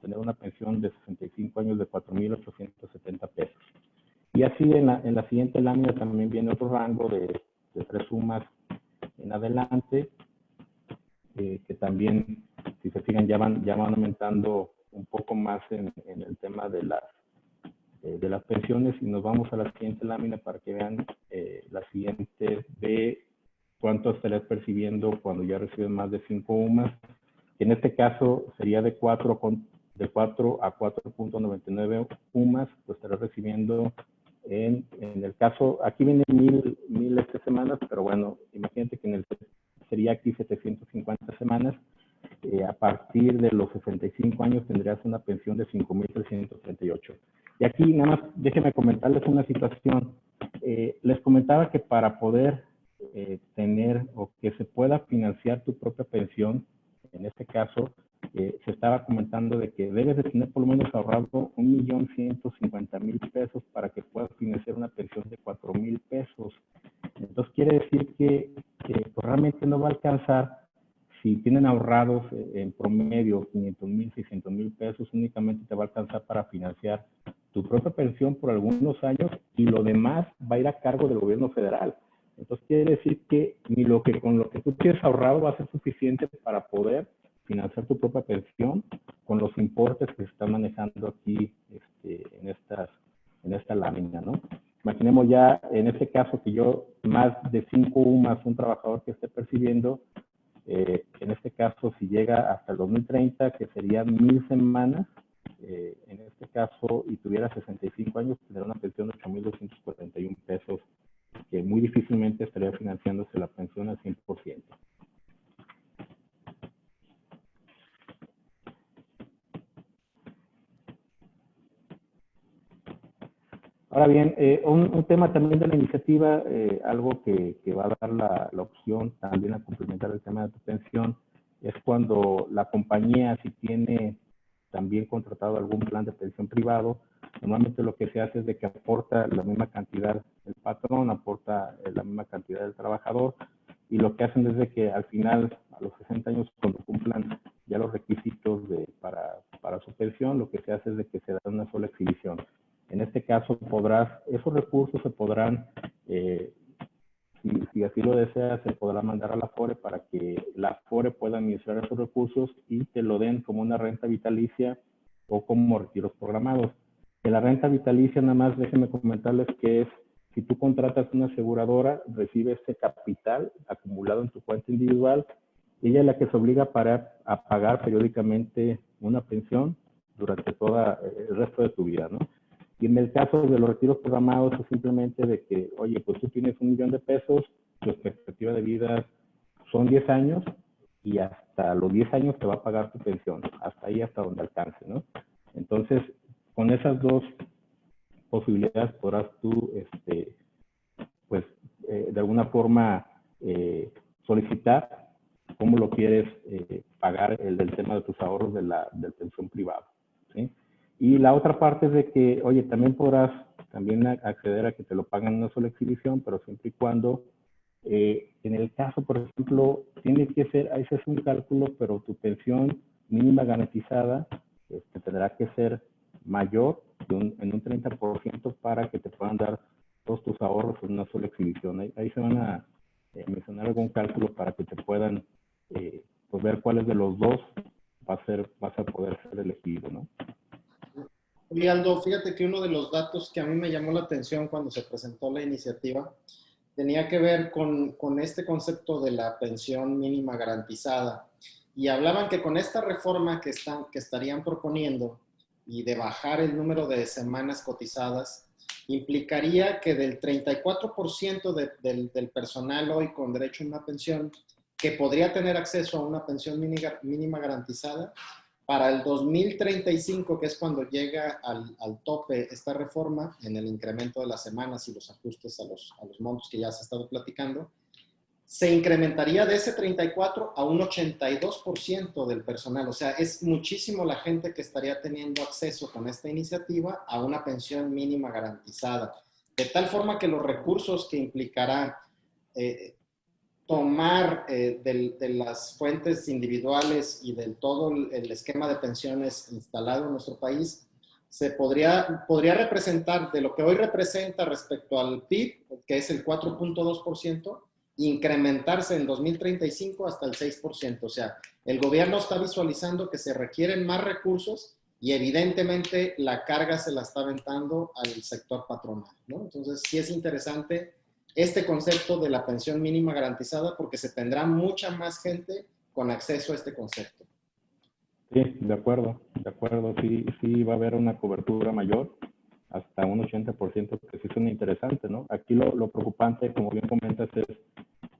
tener una pensión de 65 años de 4,870 pesos. Y así en la siguiente lámina también viene otro rango de 3 sumas en adelante, que también, si se fijan, ya van aumentando un poco más en el tema de las pensiones. Y nos vamos a la siguiente lámina para que vean la siguiente de cuánto estarías percibiendo cuando ya recibes más de 5 UMAS. En este caso sería de 4 a 4.99 UMAS, pues estarás recibiendo en el caso, aquí viene 1000 semanas, pero bueno, imagínate que sería aquí 750 semanas. A partir de los 65 años tendrías una pensión de 5,338. Y aquí nada más déjenme comentarles una situación. Les comentaba que para poder tener o que se pueda financiar tu propia pensión, en este caso, se estaba comentando de que debes de tener por lo menos ahorrado 1,150,000 pesos para que puedas financiar una pensión de 4,000 pesos. Entonces quiere decir que pues realmente no va a alcanzar. Si tienen ahorrados en promedio 500,000, 600,000 pesos, únicamente te va a alcanzar para financiar tu propia pensión por algunos años y lo demás va a ir a cargo del gobierno federal. Entonces quiere decir que ni con lo que tú tienes ahorrado va a ser suficiente para poder financiar tu propia pensión con los importes que se están manejando aquí en esta lámina, ¿no? Imaginemos ya en este caso que yo más de 5 UMAS un trabajador que esté percibiendo, en este caso si llega hasta el 2030, que serían 1000 semanas, en este caso, y tuviera 65 años, tendría una pensión de 8,241 pesos, que muy difícilmente estaría financiándose la pensión al 100%. Ahora bien, un tema también de la iniciativa, algo que va a dar la opción también a complementar el tema de tu pensión, es cuando la compañía, si tiene también contratado algún plan de pensión privado, normalmente lo que se hace es de que aporta la misma cantidad el patrón, aporta la misma cantidad del trabajador, y lo que hacen es de que al final, a los 60 años, cuando cumplan ya los requisitos para su pensión, lo que se hace es de que se da una sola exhibición. En este caso, esos recursos se podrán, si así lo deseas, se podrá mandar a la AFORE para que la AFORE pueda administrar esos recursos y te lo den como una renta vitalicia o como retiros programados. En la renta vitalicia, nada más déjenme comentarles que es, si tú contratas una aseguradora, recibe ese capital acumulado en tu cuenta individual, y ella es la que se obliga a pagar periódicamente una pensión durante todo el resto de tu vida, ¿no? Y en el caso de los retiros programados es simplemente de que, oye, pues tú tienes 1,000,000 de pesos, tu expectativa de vida son 10 años y hasta los 10 años te va a pagar tu pensión, hasta ahí, hasta donde alcance, ¿no? Entonces, con esas dos posibilidades podrás tú, pues, de alguna forma solicitar cómo lo quieres pagar del tema de tus ahorros del pensión privado, ¿sí? Y la otra parte es de que, oye, también podrás acceder a que te lo pagan en una sola exhibición, pero siempre y cuando, en el caso, por ejemplo, tiene que ser, ahí se hace un cálculo, pero tu pensión mínima garantizada tendrá que ser mayor en un 30% para que te puedan dar todos tus ahorros en una sola exhibición. Ahí se van a mencionar algún cálculo para que te puedan pues ver cuáles de los dos vas a poder ser elegido, ¿no? Oye, Aldo, fíjate que uno de los datos que a mí me llamó la atención cuando se presentó la iniciativa tenía que ver con este concepto de la pensión mínima garantizada. Y hablaban que con esta reforma que estarían proponiendo y de bajar el número de semanas cotizadas, implicaría que del 34% del personal hoy con derecho a una pensión, que podría tener acceso a una pensión mínima garantizada, para el 2035, que es cuando llega al tope esta reforma, en el incremento de las semanas y los ajustes a los montos que ya se ha estado platicando, se incrementaría de ese 34 a un 82% del personal. O sea, es muchísimo la gente que estaría teniendo acceso con esta iniciativa a una pensión mínima garantizada. de tal forma que los recursos que implicará tomar de las fuentes individuales y del todo el esquema de pensiones instalado en nuestro país, se podría representar de lo que hoy representa respecto al PIB, que es el 4.2%, incrementarse en 2035 hasta el 6%. O sea, el gobierno está visualizando que se requieren más recursos y evidentemente la carga se la está aventando al sector patronal, ¿no? Entonces, sí es interesante este concepto de la pensión mínima garantizada porque se tendrá mucha más gente con acceso a este concepto. Sí, de acuerdo, sí va a haber una cobertura mayor, hasta un 80%, que sí suena interesante, ¿no? Aquí lo preocupante, como bien comentas, es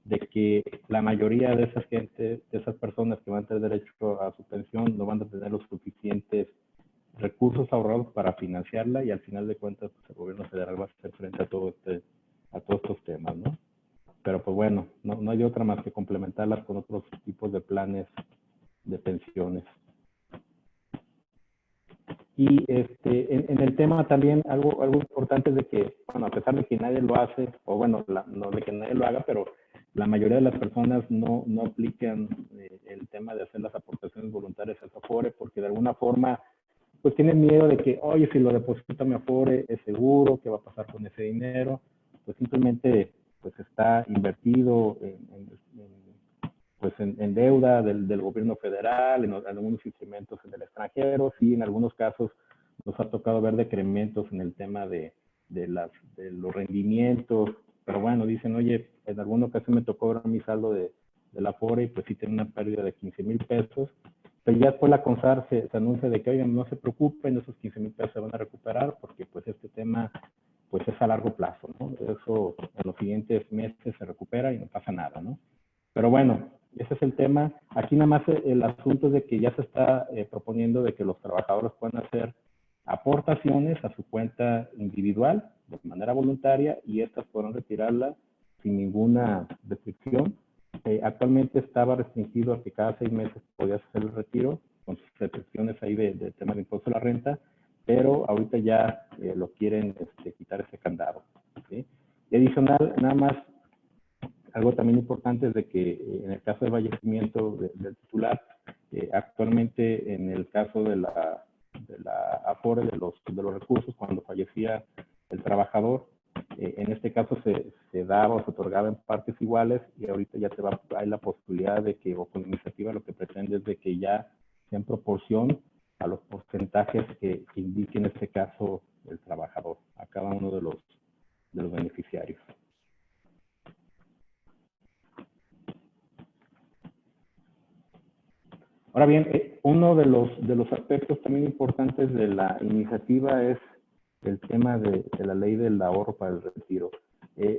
de que la mayoría de esas gente, de esas personas que van a tener derecho a su pensión, no van a tener los suficientes recursos ahorrados para financiarla y al final de cuentas pues, el gobierno federal va a hacer frente a todos estos temas, ¿no? Pero pues bueno, no hay otra más que complementarlas con otros tipos de planes de pensiones. Y en el tema también algo importante es de que, bueno, a pesar de que nadie lo hace, o bueno, no de que nadie lo haga, pero la mayoría de las personas no aplican el tema de hacer las aportaciones voluntarias al Afore, porque de alguna forma, pues tienen miedo de que, oye, si lo deposito a mi Afore, es seguro, ¿qué va a pasar con ese dinero? Pues simplemente, pues está invertido en deuda del gobierno federal, en algunos instrumentos en el extranjero, sí, en algunos casos nos ha tocado ver decrementos en el tema de los rendimientos, pero bueno, dicen, oye, en alguna ocasión me tocó ver mi saldo de la Afore y pues sí tiene una pérdida de 15,000 pesos, pero ya después la CONSAR se anuncia de que, oigan, no se preocupen, esos 15,000 pesos se van a recuperar porque pues este tema pues es a largo plazo, ¿no? Eso en los siguientes meses se recupera y no pasa nada, ¿no? Pero bueno, ese es el tema. Aquí nada más el asunto es de que ya se está proponiendo de que los trabajadores puedan hacer aportaciones a su cuenta individual de manera voluntaria y estas podrán retirarla sin ninguna restricción. Actualmente estaba restringido a que cada 6 meses podías hacer el retiro con sus restricciones ahí de tema de impuesto a la renta, pero ahorita ya lo quieren quitar ese candado, ¿sí? Y adicional, nada más, algo también importante es de que en el caso del fallecimiento del titular, actualmente en el caso de la Afore, de los recursos, cuando fallecía el trabajador, en este caso se daba o se otorgaba en partes iguales y ahorita ya hay la posibilidad de que, o con la iniciativa lo que pretende es de que ya sea en proporción a los porcentajes que indique en este caso el trabajador, a cada uno de los beneficiarios. Ahora bien, uno de los aspectos también importantes de la iniciativa es el tema de la ley del ahorro para el retiro.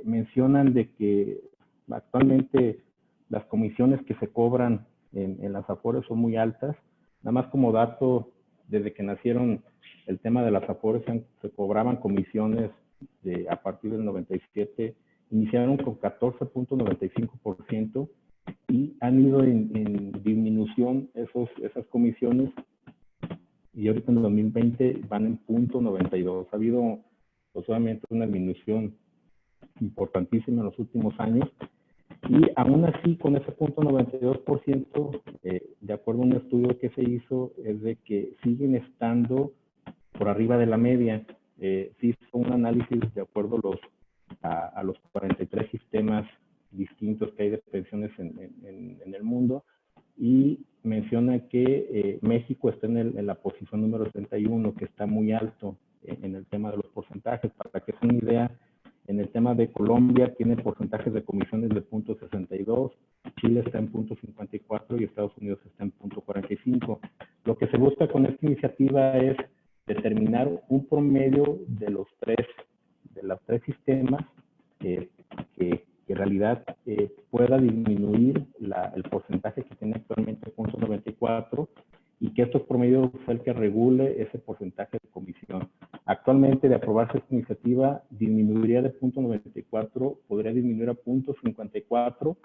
Mencionan de que actualmente las comisiones que se cobran en las Afores son muy altas. Nada más como dato, desde que nacieron el tema de las Afores se cobraban comisiones a partir del 97, iniciaron con 14.95%. Y han ido en disminución esas comisiones y ahorita en el 2020 van en 0.92. Ha habido pues, obviamente una disminución importantísima en los últimos años y aún así con ese 0.92%, de acuerdo a un estudio que se hizo, es de que siguen estando por arriba de la media. Se hizo un análisis de acuerdo a los 43 sistemas distintos que hay de pensiones en el mundo y menciona que México está en la posición número 31, que está muy alto en el tema de los porcentajes. Para que se den una idea, en el tema de Colombia tiene porcentajes de comisiones de 0.62, Chile está en 0.54 y Estados Unidos está en 0.45. Lo que se busca con esta iniciativa es determinar un promedio de los tres sistemas que en realidad pueda disminuir el porcentaje que tiene actualmente 0.94 y que estos promedios sea el que regule ese porcentaje de comisión. Actualmente, de aprobarse esta iniciativa, disminuiría de 0.94, podría disminuir a 0.54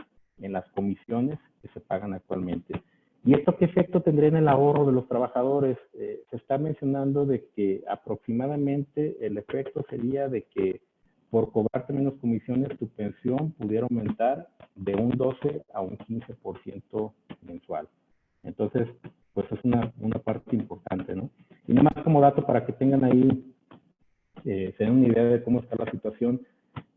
en las comisiones que se pagan actualmente. ¿Y esto qué efecto tendría en el ahorro de los trabajadores? Se está mencionando de que aproximadamente el efecto sería de que por cobrarte menos comisiones, tu pensión pudiera aumentar de un 12 a un 15% mensual. Entonces, pues es una parte importante, ¿no? Y nada más como dato para que tengan ahí, se den una idea de cómo está la situación,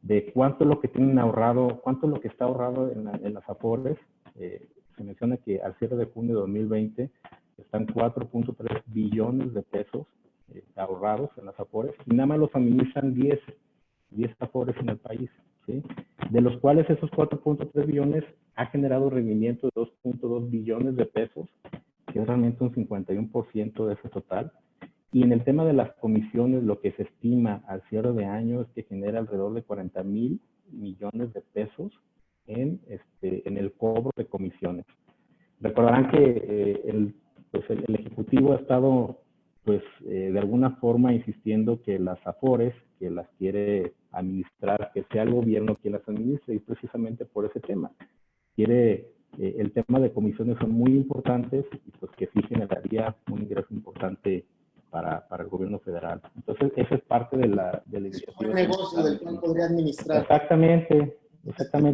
de cuánto es lo que tienen ahorrado, cuánto es lo que está ahorrado en las AFORES. Se menciona que al cierre de junio de 2020 están 4.3 billones de pesos ahorrados en las AFORES y nada más los administran 10 AFORES en el país, ¿sí? De los cuales esos 4.3 billones ha generado rendimiento de 2.2 billones de pesos, que es realmente un 51% de ese total. Y en el tema de las comisiones, lo que se estima al cierre de año es que genera alrededor de 40,000 millones de pesos en el cobro de comisiones. Recordarán que el Ejecutivo ha estado, de alguna forma insistiendo que las AFORES, que las quiere administrar, que sea el gobierno quien las administre, y precisamente por ese tema. El tema de comisiones son muy importantes y pues que sí generaría un ingreso importante para el gobierno federal. Entonces, esa es parte de la iniciativa. Es un negocio del cual podría administrar. Exactamente.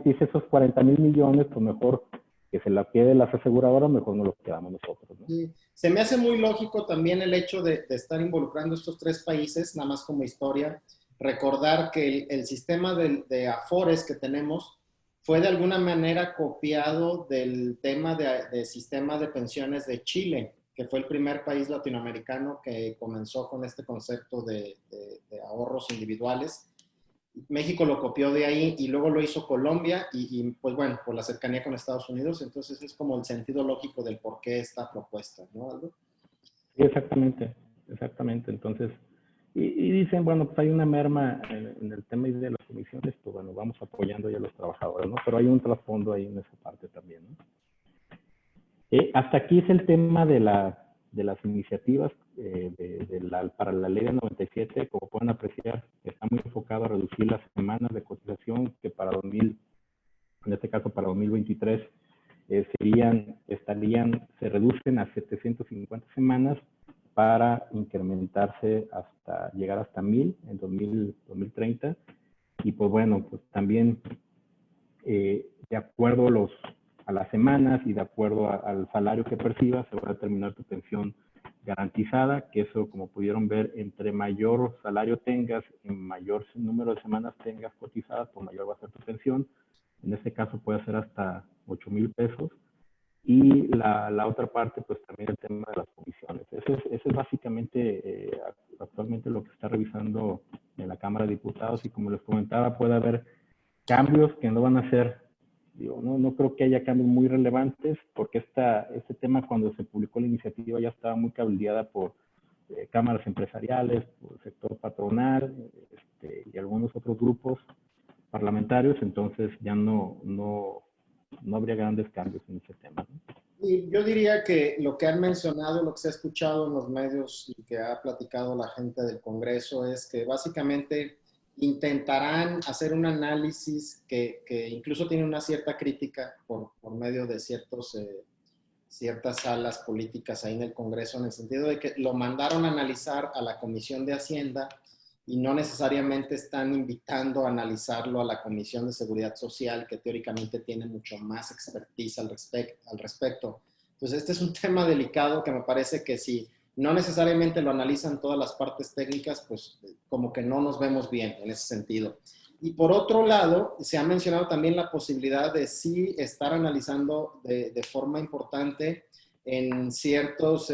Dice esos 40,000 millones, pues mejor que se la quede las aseguradoras, mejor nos los quedamos nosotros, ¿no? Sí. Se me hace muy lógico también el hecho de estar involucrando estos tres países, nada más como historia. Recordar que el sistema de AFORES que tenemos fue de alguna manera copiado del tema de sistema de pensiones de Chile, que fue el primer país latinoamericano que comenzó con este concepto de ahorros individuales. México lo copió de ahí y luego lo hizo Colombia y pues bueno, por la cercanía con Estados Unidos, entonces es como el sentido lógico del por qué esta propuesta, ¿no, Aldo? Sí, exactamente. Entonces, y dicen, bueno, pues hay una merma en el tema de las comisiones, pues bueno, vamos apoyando ya a los trabajadores, ¿no? Pero hay un trasfondo ahí en esa parte también, ¿no? Hasta aquí es el tema de las iniciativas para la ley de 97. Como pueden apreciar, está muy enfocado a reducir las semanas de cotización que en este caso para 2023, se reducen a 750 semanas para incrementarse llegar hasta 1,000 en 2030. Y pues bueno, pues también de acuerdo a las semanas y de acuerdo al salario que percibas, se va a determinar tu pensión garantizada, que eso, como pudieron ver, entre mayor salario tengas, en mayor número de semanas tengas cotizadas, pues mayor va a ser tu pensión. En este caso puede ser hasta 8,000 pesos. Y la otra parte, pues también el tema de las comisiones. Eso es básicamente actualmente lo que está revisando en la Cámara de Diputados, y como les comentaba, puede haber cambios que no van a ser, no creo que haya cambios muy relevantes, porque este tema, cuando se publicó la iniciativa, ya estaba muy cabildeada por cámaras empresariales, por el sector patronal y algunos otros grupos parlamentarios. Entonces ya no habría grandes cambios en ese tema, ¿no? Y yo diría que lo que han mencionado, lo que se ha escuchado en los medios y que ha platicado la gente del Congreso es que básicamente intentarán hacer un análisis que incluso tiene una cierta crítica por medio de ciertas salas políticas ahí en el Congreso, en el sentido de que lo mandaron a analizar a la Comisión de Hacienda y no necesariamente están invitando a analizarlo a la Comisión de Seguridad Social, que teóricamente tiene mucho más expertise al respecto. Entonces, este es un tema delicado que me parece que si no necesariamente lo analizan todas las partes técnicas, pues como que no nos vemos bien en ese sentido. Y por otro lado, se ha mencionado también la posibilidad de sí estar analizando de forma importante en ciertos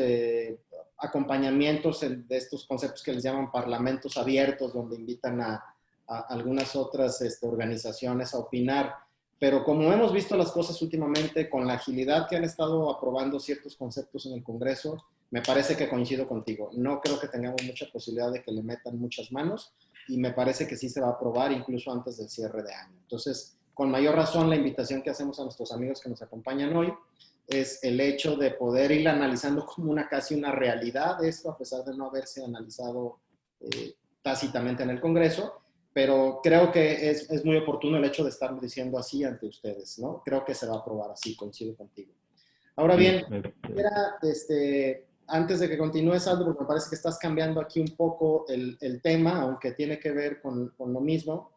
acompañamientos de estos conceptos que les llaman parlamentos abiertos, donde invitan a algunas otras organizaciones a opinar. Pero como hemos visto las cosas últimamente, con la agilidad que han estado aprobando ciertos conceptos en el Congreso, me parece que coincido contigo. No creo que tengamos mucha posibilidad de que le metan muchas manos, y me parece que sí se va a aprobar incluso antes del cierre de año. Entonces, con mayor razón, la invitación que hacemos a nuestros amigos que nos acompañan hoy es el hecho de poder ir analizando como casi una realidad esto, a pesar de no haberse analizado tácitamente en el Congreso, pero creo que es muy oportuno el hecho de estarlo diciendo así ante ustedes, ¿no? Creo que se va a aprobar así, coincido contigo. Ahora bien, quisiera antes de que continúes, Aldo, porque me parece que estás cambiando aquí un poco el tema, aunque tiene que ver con lo mismo,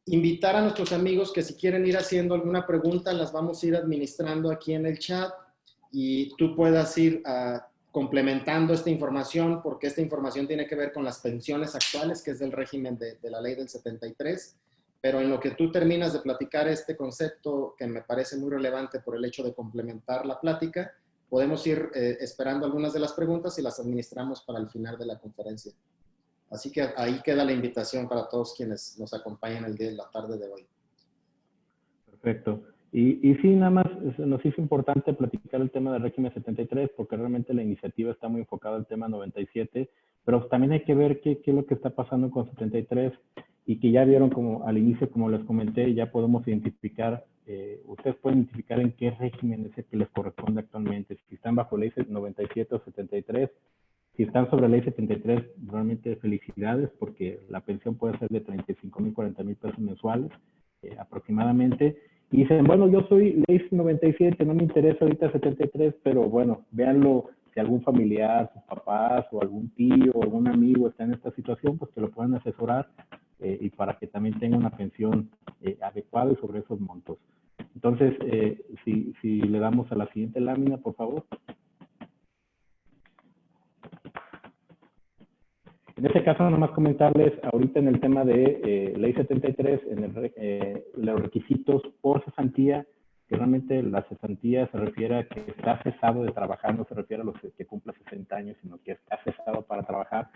invitar a nuestros amigos que si quieren ir haciendo alguna pregunta, las vamos a ir administrando aquí en el chat y tú puedas ir complementando esta información, porque esta información tiene que ver con las pensiones actuales, que es del régimen de la ley del 73, pero en lo que tú terminas de platicar este concepto, que me parece muy relevante por el hecho de complementar la plática, podemos ir esperando algunas de las preguntas y las administramos para el final de la conferencia. Así que ahí queda la invitación para todos quienes nos acompañan el día de la tarde de hoy. Perfecto. Y sí, nada más nos hizo importante platicar el tema del régimen 73 porque realmente la iniciativa está muy enfocada al tema 97, pero también hay que ver qué es lo que está pasando con 73 y que ya vieron como al inicio, como les comenté, ya podemos identificar, ustedes pueden identificar en qué régimen es el que les corresponde actualmente, si están bajo ley 97 o 73. Si están sobre ley 73, realmente felicidades porque la pensión puede ser de 35,000, 40,000 pesos mensuales aproximadamente. Y dicen, bueno, yo soy ley 97, no me interesa ahorita 73, pero bueno, véanlo, si algún familiar, sus papás o algún tío o algún amigo está en esta situación, pues que lo puedan asesorar y para que también tenga una pensión adecuada y sobre esos montos. Entonces, si le damos a la siguiente lámina, por favor. En este caso, nada más comentarles ahorita en el tema de ley 73, los requisitos por cesantía, que realmente la cesantía se refiere a que está cesado de trabajar, no se refiere a los que cumpla 60 años, sino que está cesado para trabajar.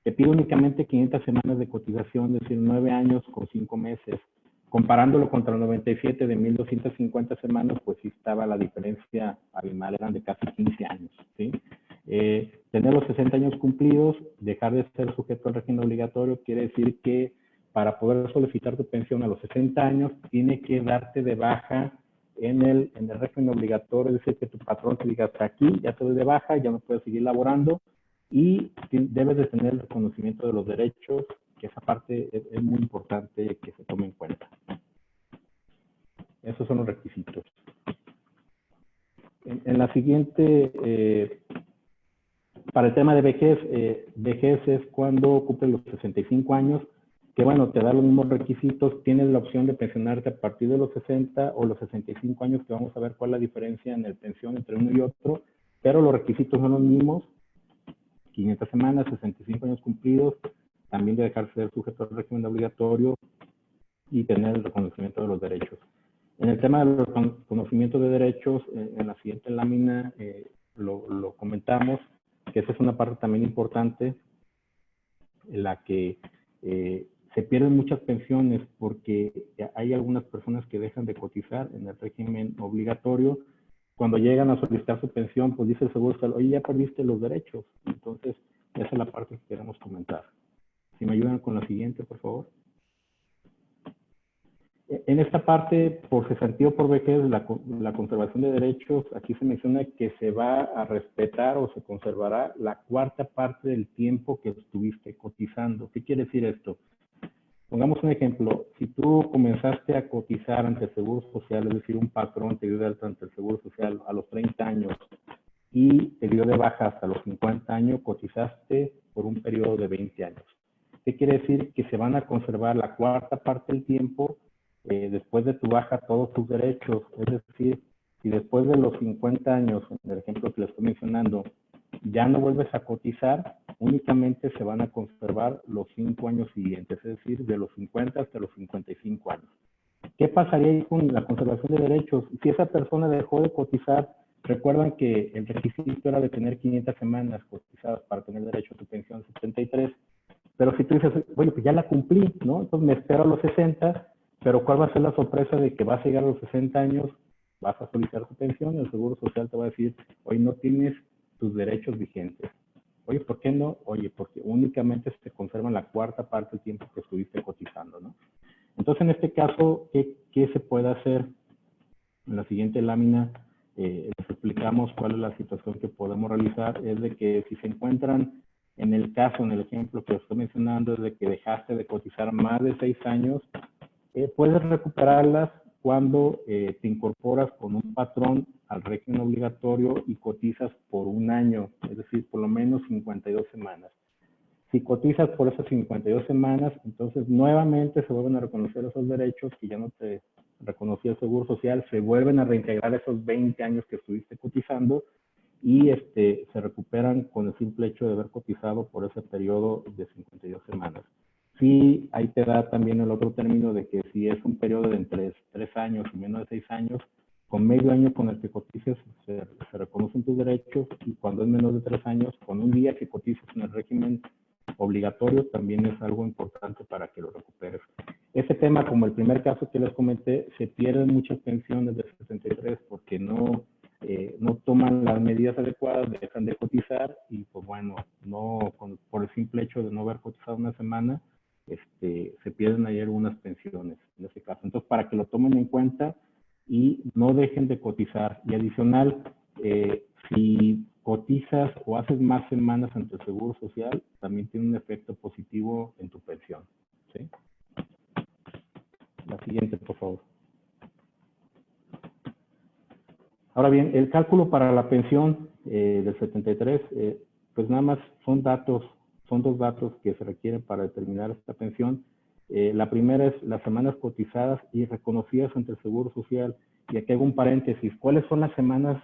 Te pide únicamente 500 semanas de cotización, es decir, 9 años con 5 meses. Comparándolo contra el 97 de 1,250 semanas, pues sí estaba la diferencia abismal, eran de casi 15 años, ¿sí? Tener los 60 años cumplidos, dejar de ser sujeto al régimen obligatorio, quiere decir que para poder solicitar tu pensión a los 60 años, tiene que darte de baja en el régimen obligatorio, es decir, que tu patrón te diga, hasta aquí, ya te doy de baja, ya no puedes seguir laborando, y debes de tener el reconocimiento de los derechos, que esa parte es muy importante que se tome en cuenta. Esos son los requisitos. En la siguiente, para el tema de vejez es cuando cumple los 65 años, que bueno, te da los mismos requisitos, tienes la opción de pensionarte a partir de los 60 o los 65 años, que vamos a ver cuál es la diferencia en el pensión entre uno y otro, pero los requisitos son los mismos, 500 semanas, 65 años cumplidos, también de dejar ser sujeto al régimen obligatorio y tener el reconocimiento de los derechos. En el tema del reconocimiento de derechos, en la siguiente lámina lo comentamos, que esa es una parte también importante en la que se pierden muchas pensiones porque hay algunas personas que dejan de cotizar en el régimen obligatorio. Cuando llegan a solicitar su pensión, pues dice el Seguro Social, oye, ya perdiste los derechos. Entonces, esa es la parte que queremos comentar. Si me ayudan con la siguiente, por favor. En esta parte, por cesantía o por vejez, la conservación de derechos, aquí se menciona que se va a respetar o se conservará la cuarta parte del tiempo que estuviste cotizando. ¿Qué quiere decir esto? Pongamos un ejemplo. Si tú comenzaste a cotizar ante el Seguro Social, es decir, un patrón te dio de alta ante el Seguro Social a los 30 años y te dio de baja hasta los 50 años, cotizaste por un periodo de 20 años. ¿Qué quiere decir? Que se van a conservar la cuarta parte del tiempo después de tu baja todos tus derechos. Es decir, si después de los 50 años, en el ejemplo que les estoy mencionando, ya no vuelves a cotizar, únicamente se van a conservar los 5 años siguientes, es decir, de los 50 hasta los 55 años. ¿Qué pasaría ahí con la conservación de derechos? Si esa persona dejó de cotizar, recuerdan que el requisito era de tener 500 semanas cotizadas para tener derecho a tu pensión 73, pero si tú dices, oye, pues ya la cumplí, ¿no? Entonces me espero a los 60, pero ¿cuál va a ser la sorpresa de que vas a llegar a los 60 años, vas a solicitar tu pensión y el Seguro Social te va a decir, oye, no tienes tus derechos vigentes? Oye, ¿por qué no? Oye, porque únicamente se conserva la cuarta parte del tiempo que estuviste cotizando, ¿no? Entonces, en este caso, ¿qué se puede hacer? En la siguiente lámina les explicamos cuál es la situación que podemos realizar. Es de que si se encuentran en el caso, en el ejemplo que estoy mencionando, es de que dejaste de cotizar más de 6 años, puedes recuperarlas cuando te incorporas con un patrón al régimen obligatorio y cotizas por un año, es decir, por lo menos 52 semanas. Si cotizas por esas 52 semanas, entonces nuevamente se vuelven a reconocer esos derechos que ya no te reconocía el Seguro Social, se vuelven a reintegrar esos 20 años que estuviste cotizando y se recuperan con el simple hecho de haber cotizado por ese periodo de 52 semanas. Sí, ahí te da también el otro término de que si es un periodo de entre 3 años y menos de 6 años, con medio año con el que cotices se reconocen tus derechos, y cuando es menos de 3 años, con un día que cotices en el régimen obligatorio también es algo importante para que lo recuperes. Ese tema, como el primer caso que les comenté, se pierden muchas pensiones del 63 porque no toman las medidas adecuadas, dejan de cotizar y pues bueno, por el simple hecho de no haber cotizado una semana, se pierden ahí algunas pensiones en ese caso. Entonces, para que lo tomen en cuenta y no dejen de cotizar. Y adicional, si cotizas o haces más semanas ante el Seguro Social, también tiene un efecto positivo en tu pensión. ¿Sí? La siguiente, por favor. Ahora bien, el cálculo para la pensión del 73, pues nada más son dos datos que se requieren para determinar esta pensión. La primera es las semanas cotizadas y reconocidas ante el Seguro Social. Y aquí hago un paréntesis. ¿Cuáles son las semanas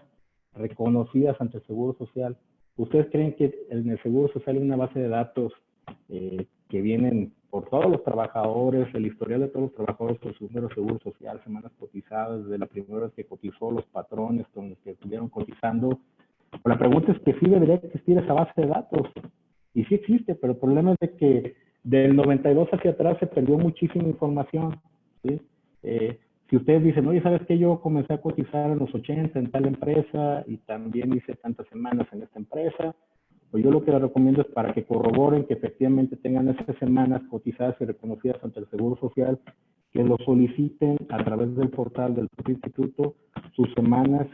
reconocidas ante el Seguro Social? ¿Ustedes creen que en el Seguro Social hay una base de datos que vienen por todos los trabajadores, el historial de todos los trabajadores con su número de Seguro Social, semanas cotizadas, desde la primera vez que cotizó, los patrones con los que estuvieron cotizando? La pregunta es que sí debería existir esa base de datos. Y sí existe, pero el problema es de que del 92 hacia atrás se perdió muchísima información. ¿Sí? Si ustedes dicen, oye, ¿sabes qué? Yo comencé a cotizar en los 80 en tal empresa y también hice tantas semanas en esta empresa, pues yo lo que les recomiendo es para que corroboren que efectivamente tengan esas semanas cotizadas y reconocidas ante el Seguro Social, que lo soliciten a través del portal del propio instituto, sus semanas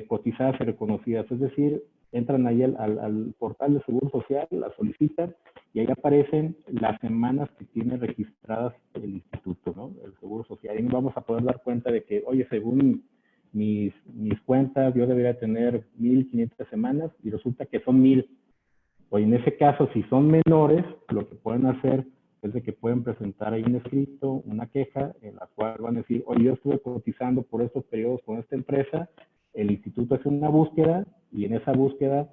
cotizadas y reconocidas. Es decir, entran ahí al portal del Seguro Social, las solicitan y ahí aparecen las semanas que tiene registradas el instituto, ¿no? El Seguro Social. Y nos vamos a poder dar cuenta de que, oye, según mis cuentas, yo debería tener 1,500 semanas y resulta que son 1,000. O en ese caso, si son menores, lo que pueden hacer es de que pueden presentar ahí un escrito, una queja, en la cual van a decir, oye, yo estuve cotizando por estos periodos con esta empresa, el instituto hace una búsqueda y en esa búsqueda,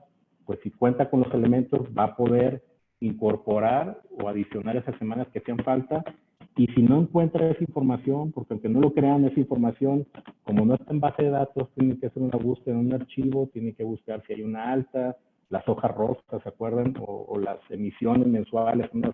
pues si cuenta con los elementos, va a poder incorporar o adicionar esas semanas que hacían falta. Y si no encuentra esa información, porque aunque no lo crean, esa información, como no está en base de datos, tiene que hacer una búsqueda en un archivo, tiene que buscar si hay una alta, las hojas rosas, ¿se acuerdan? O las emisiones mensuales, unas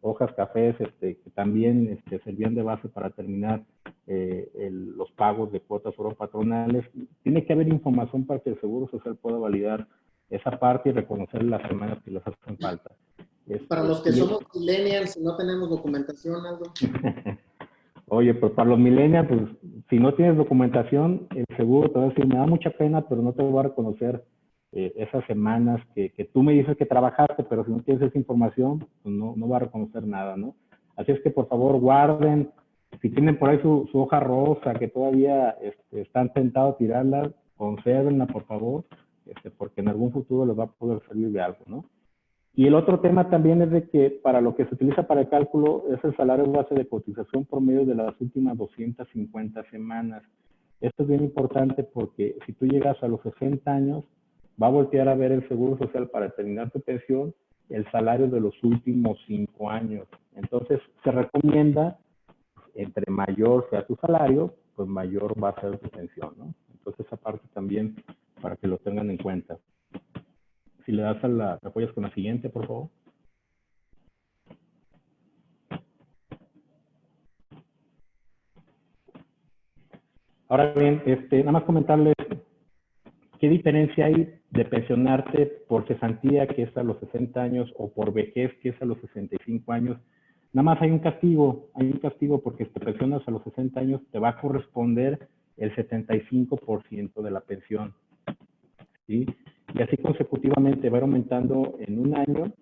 hojas cafés que también servían de base para terminar los pagos de cuotas oro patronales. Tiene que haber información para que el Seguro Social pueda validar esa parte y reconocer las semanas que les hacen falta. Para los que somos millennials y no tenemos documentación, Aldo. Oye, pues para los millennials, pues si no tienes documentación, el seguro te va a decir, me da mucha pena, pero no te voy a reconocer esas semanas que tú me dices que trabajaste, pero si no tienes esa información, pues no va a reconocer nada, ¿no? Así es que por favor guarden, si tienen por ahí su hoja rosa que todavía están tentados a tirarla, consérvenla por favor, porque en algún futuro les va a poder servir de algo, ¿no? Y el otro tema también es de que para lo que se utiliza para el cálculo es el salario base de cotización promedio de las últimas 250 semanas. Esto es bien importante porque si tú llegas a los 60 años, va a voltear a ver el Seguro Social para determinar tu pensión el salario de los últimos 5 años. Entonces, se recomienda, entre mayor sea tu salario, pues mayor va a ser tu pensión, ¿no? Entonces, esa parte también para que lo tengan en cuenta. Si le das ¿me apoyas con la siguiente, por favor? Ahora bien, nada más comentarles qué diferencia hay de pensionarte por cesantía, que es a los 60 años, o por vejez, que es a los 65 años. Nada más hay un castigo porque si te pensionas a los 60 años, te va a corresponder el 75% de la pensión, ¿sí? Y así consecutivamente va a ir aumentando en un año,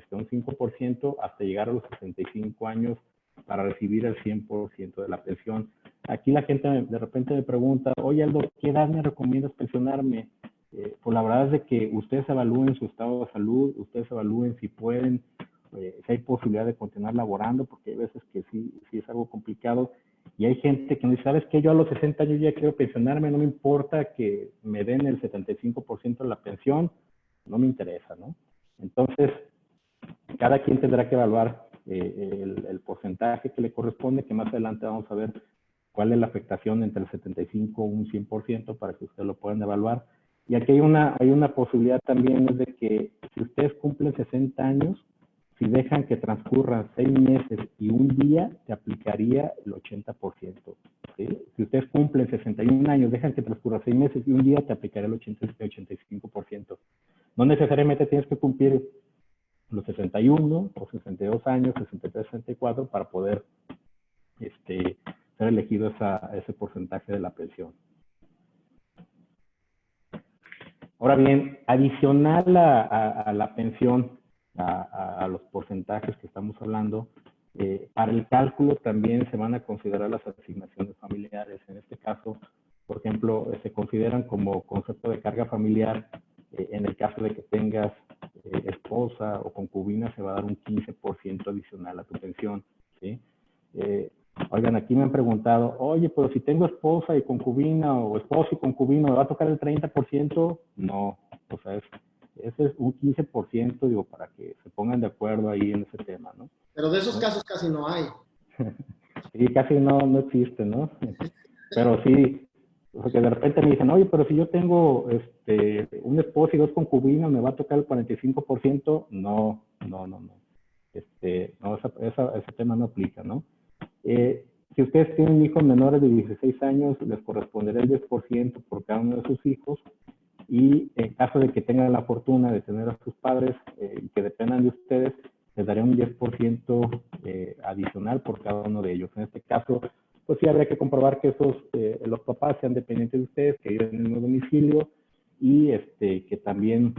un 5%, hasta llegar a los 65 años, para recibir el 100% de la pensión. Aquí la gente de repente me pregunta, oye Aldo, ¿qué edad me recomiendas pensionarme? Pues la verdad es de que ustedes evalúen su estado de salud, ustedes evalúen si pueden, si hay posibilidad de continuar laborando, porque hay veces que sí es algo complicado. Y hay gente que me dice, ¿sabes qué? Yo a los 60 años ya quiero pensionarme, no me importa que me den el 75% de la pensión, no me interesa, ¿no? Entonces, cada quien tendrá que evaluar el porcentaje que le corresponde, que más adelante vamos a ver cuál es la afectación entre el 75 y un 100% para que ustedes lo puedan evaluar. Y aquí hay una posibilidad también, es de que si ustedes cumplen 60 años, si dejan que transcurran 6 meses y un día, te aplicaría el 80%. ¿Sí? Si ustedes cumplen 61 años, dejan que transcurra 6 meses y un día, te aplicaría el 85%. No necesariamente tienes que cumplir los 61 o 62 años, 63, 64, para poder ser elegido ese porcentaje de la pensión. Ahora bien, adicional a la pensión, a los porcentajes que estamos hablando, para el cálculo también se van a considerar las asignaciones familiares. En este caso, por ejemplo, se consideran como concepto de carga familiar. En el caso de que tengas esposa o concubina, se va a dar un 15% adicional a tu pensión, ¿sí? Oigan, aquí me han preguntado, oye, pero si tengo esposa y concubina o esposo y concubino, ¿me va a tocar el 30%? No, o sea, ese es un 15%, digo, para que se pongan de acuerdo ahí en ese tema, ¿no? Pero de esos casos casi no hay. Sí, casi no existe, ¿no? Pero sí, porque de repente me dicen, oye, pero si yo tengo un esposo y 2 concubinas, ¿me va a tocar el 45%? No. No, ese tema no aplica, ¿no? Si ustedes tienen hijos menores de 16 años, les corresponderá el 10% por cada uno de sus hijos. Y en caso de que tengan la fortuna de tener a sus padres y que dependan de ustedes, les daré un 10% adicional por cada uno de ellos. En este caso, pues sí habría que comprobar que los papás sean dependientes de ustedes, que viven en el domicilio y que también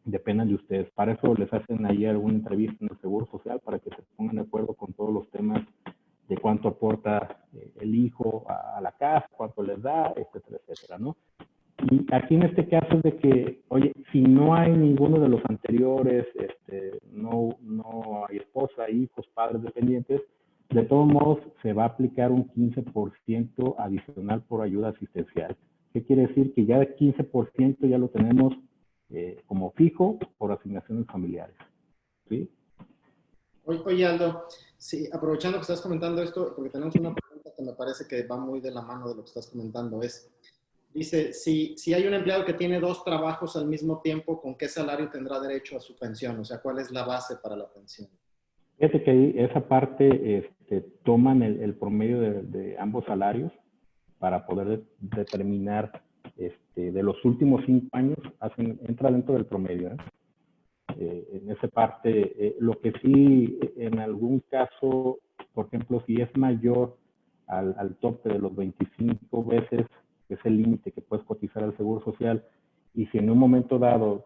dependan de ustedes. Para eso les hacen ahí alguna entrevista en el Seguro Social para que se pongan de acuerdo con todos los temas de cuánto aporta el hijo a la casa, cuánto les da, etcétera, etcétera, ¿no? Y aquí en este caso es de que, oye, si no hay ninguno de los anteriores, no hay esposa, hijos, padres dependientes, de todos modos se va a aplicar un 15% adicional por ayuda asistencial. ¿Qué quiere decir? Que ya el 15% ya lo tenemos como fijo por asignaciones familiares, ¿sí? Oye, Aldo, sí, aprovechando que estás comentando esto, porque tenemos una pregunta que me parece que va muy de la mano de lo que estás comentando, dice, si hay un empleado que tiene 2 trabajos al mismo tiempo, ¿con qué salario tendrá derecho a su pensión? O sea, ¿cuál es la base para la pensión? Fíjate que ahí esa parte toman el promedio de ambos salarios para poder determinar de los últimos 5 años, entra dentro del promedio. En esa parte, lo que sí, en algún caso, por ejemplo, si es mayor al tope de los 25 veces, que es el límite que puedes cotizar al Seguro Social, y si en un momento dado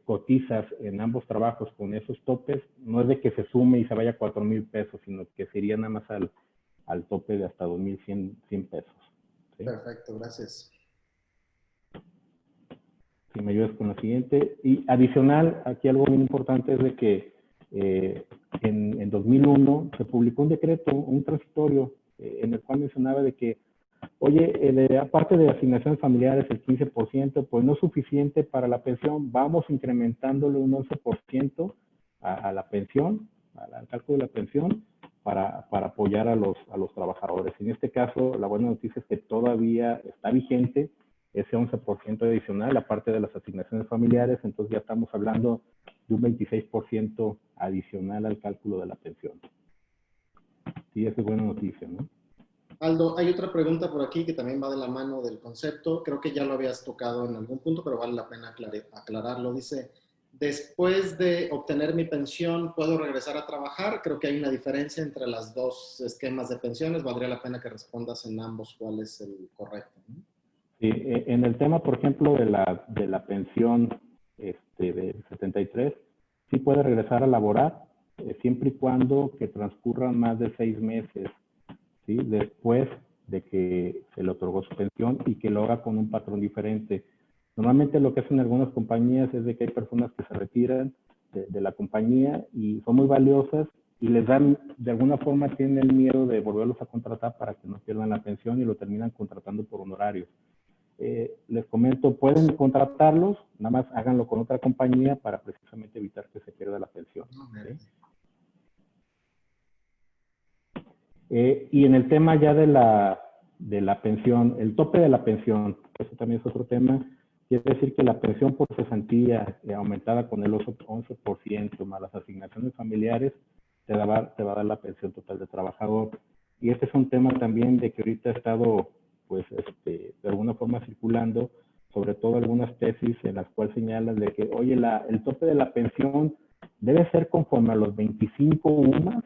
cotizas en ambos trabajos con esos topes, no es de que se sume y se vaya a 4,000 pesos, sino que sería nada más al tope de hasta 2,100 pesos. ¿Sí? Perfecto, gracias. Si me ayudas con la siguiente. Y adicional, aquí algo muy importante es de que en 2001 se publicó un decreto, un transitorio, en el cual mencionaba de que, oye, aparte de asignaciones familiares, el 15%, pues no es suficiente para la pensión, vamos incrementándole un 11% a la pensión, al cálculo de la pensión, para apoyar a los trabajadores. En este caso, la buena noticia es que todavía está vigente ese 11% adicional, aparte de las asignaciones familiares, entonces ya estamos hablando de un 26% adicional al cálculo de la pensión. Sí, esa es buena noticia, ¿no? Aldo, hay otra pregunta por aquí que también va de la mano del concepto. Creo que ya lo habías tocado en algún punto, pero vale la pena aclararlo. Dice, después de obtener mi pensión, ¿puedo regresar a trabajar? Creo que hay una diferencia entre los 2 esquemas de pensiones. Valdría la pena que respondas en ambos cuál es el correcto, ¿no? Sí, en el tema, por ejemplo, de la pensión de 73, sí puede regresar a laborar, siempre y cuando que transcurran más de 6 meses, ¿sí? Después de que se le otorgó su pensión y que lo haga con un patrón diferente. Normalmente lo que hacen algunas compañías es de que hay personas que se retiran de la compañía y son muy valiosas y les dan, de alguna forma tienen el miedo de volverlos a contratar para que no pierdan la pensión y lo terminan contratando por honorarios. Les comento, pueden contratarlos, nada más háganlo con otra compañía para precisamente evitar que se pierda la pensión. ¿Sí? Y en el tema ya de la pensión, el tope de la pensión, eso también es otro tema, quiere decir que la pensión por cesantía aumentada con el 11% más las asignaciones familiares te va a dar la pensión total de trabajador. Y este es un tema también de que ahorita ha estado, pues, de alguna forma circulando, sobre todo algunas tesis en las cuales señalan de que, oye, el tope de la pensión debe ser conforme a los 25 UMAS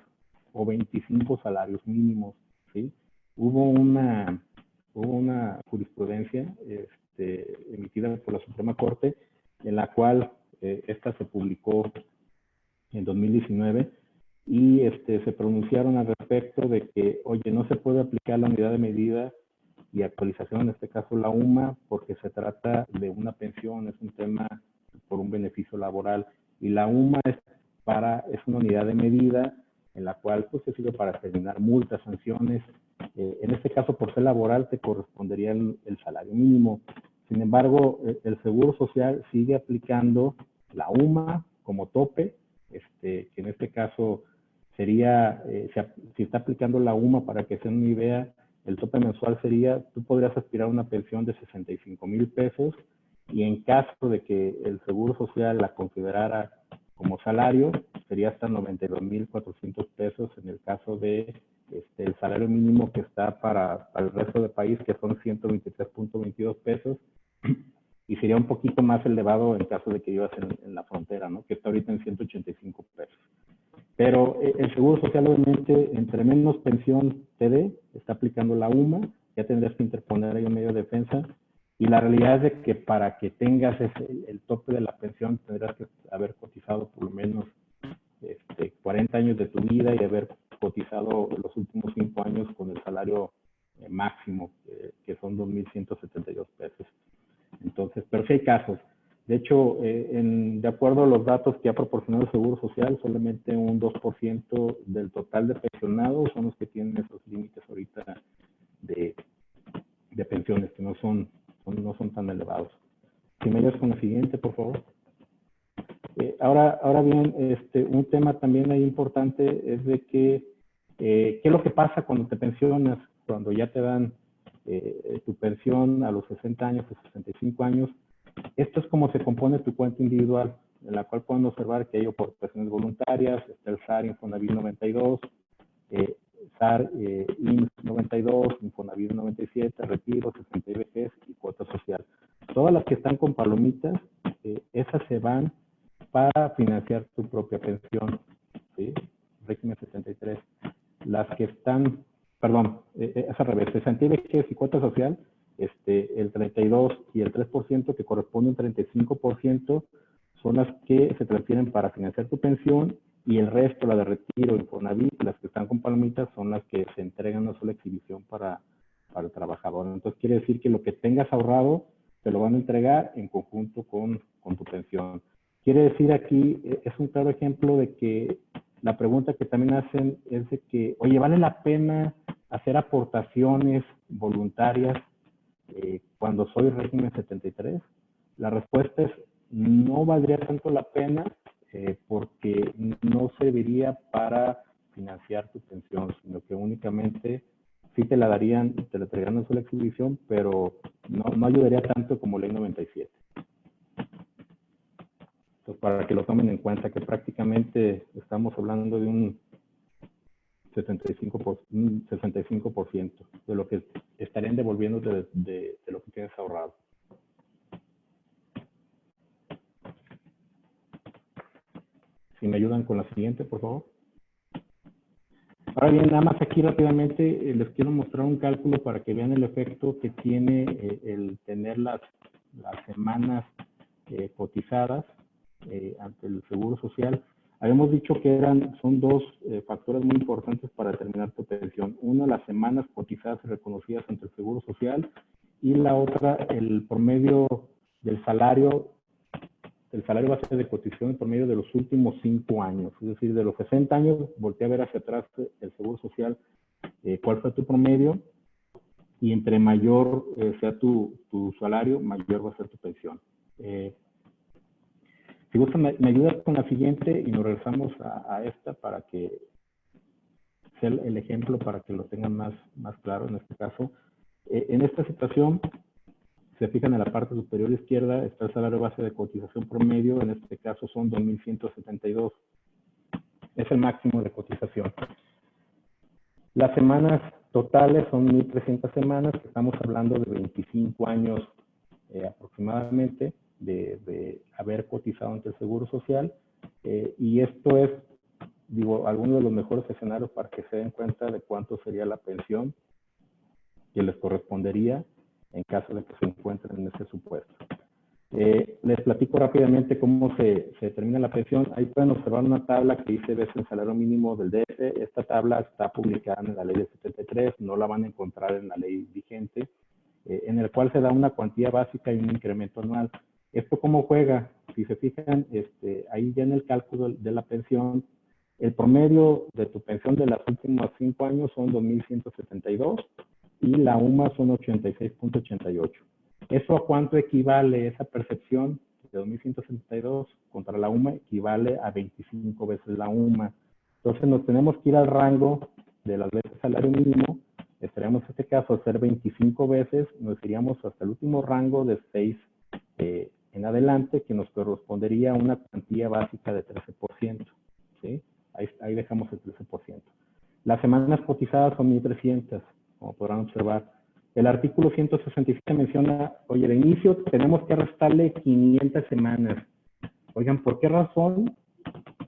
o 25 salarios mínimos, ¿sí? Hubo una jurisprudencia emitida por la Suprema Corte en la cual esta se publicó en 2019 y se pronunciaron al respecto de que, oye, no se puede aplicar la unidad de medida y actualización, en este caso la UMA, porque se trata de una pensión, es un tema por un beneficio laboral, y la UMA es una unidad de medida en la cual pues se sirve para determinar multas, sanciones. En este caso, por ser laboral, te correspondería el salario mínimo. Sin embargo, el Seguro Social sigue aplicando la UMA como tope, que en este caso sería, si está aplicando la UMA, para que se den una idea, el tope mensual sería, tú podrías aspirar a una pensión de 65,000 pesos y en caso de que el Seguro Social la considerara como salario, sería hasta 92,400 pesos en el caso de el salario mínimo que está para el resto del país, que son 123.22 pesos, y sería un poquito más elevado en caso de que vivas en la frontera, ¿no? Que está ahorita en 185 pesos. Pero el Seguro Social, obviamente, entre menos pensión te dé, está aplicando la UMA, ya tendrás que interponer ahí un medio de defensa. Y la realidad es de que para que tengas el tope de la pensión, tendrás que haber cotizado por lo menos 40 años de tu vida y haber cotizado los últimos 5 años con el salario máximo, que son 2,172 pesos. Entonces, pero sí hay casos. De hecho, de acuerdo a los datos que ha proporcionado el Seguro Social, solamente un 2% del total de pensionados son los que tienen esos límites ahorita de pensiones, que no son tan elevados. Si me ayudas con la siguiente, por favor. Ahora bien, un tema también ahí importante es de que, ¿qué es lo que pasa cuando te pensionas? Cuando ya te dan tu pensión a los 60 años o 65 años, esto es como se compone tu cuenta individual, en la cual pueden observar que hay aportaciones voluntarias, está el SAR Infonavit 92, SAR IMSS 92, Infonavit 97, Retiro, 60 IBGs y cuota social. Todas las que están con palomitas, esas se van para financiar tu propia pensión, ¿sí? Régimen 73. Las que están, perdón, es al revés, 60 IBGs y cuota social, el 32 y el 3%, que corresponde a un 35%, son las que se transfieren para financiar tu pensión, y el resto, la de Retiro, Infonavit, las que están con palomitas, son las que se entregan a una sola exhibición para el trabajador. Entonces quiere decir que lo que tengas ahorrado te lo van a entregar en conjunto con tu pensión. Quiere decir aquí, es un claro ejemplo de que la pregunta que también hacen es de que, oye, ¿vale la pena hacer aportaciones voluntarias cuando soy régimen 73? La respuesta es, no valdría tanto la pena porque no serviría para financiar tu pensión, sino que únicamente sí te la darían, te la entregarían en sola exhibición, pero no ayudaría tanto como Ley 97. Entonces, para que lo tomen en cuenta, que prácticamente estamos hablando de un 65% de lo que estarían devolviendo de lo que tienes ahorrado. Si me ayudan con la siguiente, por favor. Ahora bien, nada más aquí rápidamente les quiero mostrar un cálculo para que vean el efecto que tiene el tener las semanas cotizadas ante el Seguro Social. Habíamos dicho que son dos factores muy importantes para determinar tu pensión. Uno, las semanas cotizadas y reconocidas ante el Seguro Social, y la otra, el promedio del salario base de cotización por medio de los últimos 5 años. Es decir, de los 60 años, voltea a ver hacia atrás el Seguro Social, cuál fue tu promedio, y entre mayor sea tu salario, mayor va a ser tu pensión. Si gusta, me ayudas con la siguiente y nos regresamos a esta para que sea el ejemplo, para que lo tengan más claro en este caso. En esta situación, se fijan en la parte superior izquierda, está el salario base de cotización promedio, en este caso son 2.172. Es el máximo de cotización. Las semanas totales son 1.300 semanas, que estamos hablando de 25 años aproximadamente de haber cotizado ante el Seguro Social. Y esto es, digo, algunos de los mejores escenarios para que se den cuenta de cuánto sería la pensión que les correspondería en caso de que se encuentren en ese supuesto. Les platico rápidamente cómo se determina la pensión. Ahí pueden observar una tabla que dice veces el salario mínimo del DF. Esta tabla está publicada en la ley de 73, no la van a encontrar en la ley vigente, en el cual se da una cuantía básica y un incremento anual. ¿Esto cómo juega? Si se fijan, ahí ya en el cálculo de la pensión, el promedio de tu pensión de los últimos 5 años son 2.172 y la UMA son 86.88. ¿Eso a cuánto equivale? Esa percepción de 2.172 contra la UMA equivale a 25 veces la UMA. Entonces nos tenemos que ir al rango de las veces salario mínimo. Estaríamos en este caso a ser 25 veces, nos iríamos hasta el último rango de 6 en adelante, que nos correspondería a una cuantía básica de 13%. ¿Sí? Ahí dejamos el 13%. Las semanas cotizadas son 1.300, como podrán observar. El artículo 167 menciona, oye, de inicio tenemos que restarle 500 semanas. Oigan, ¿por qué razón?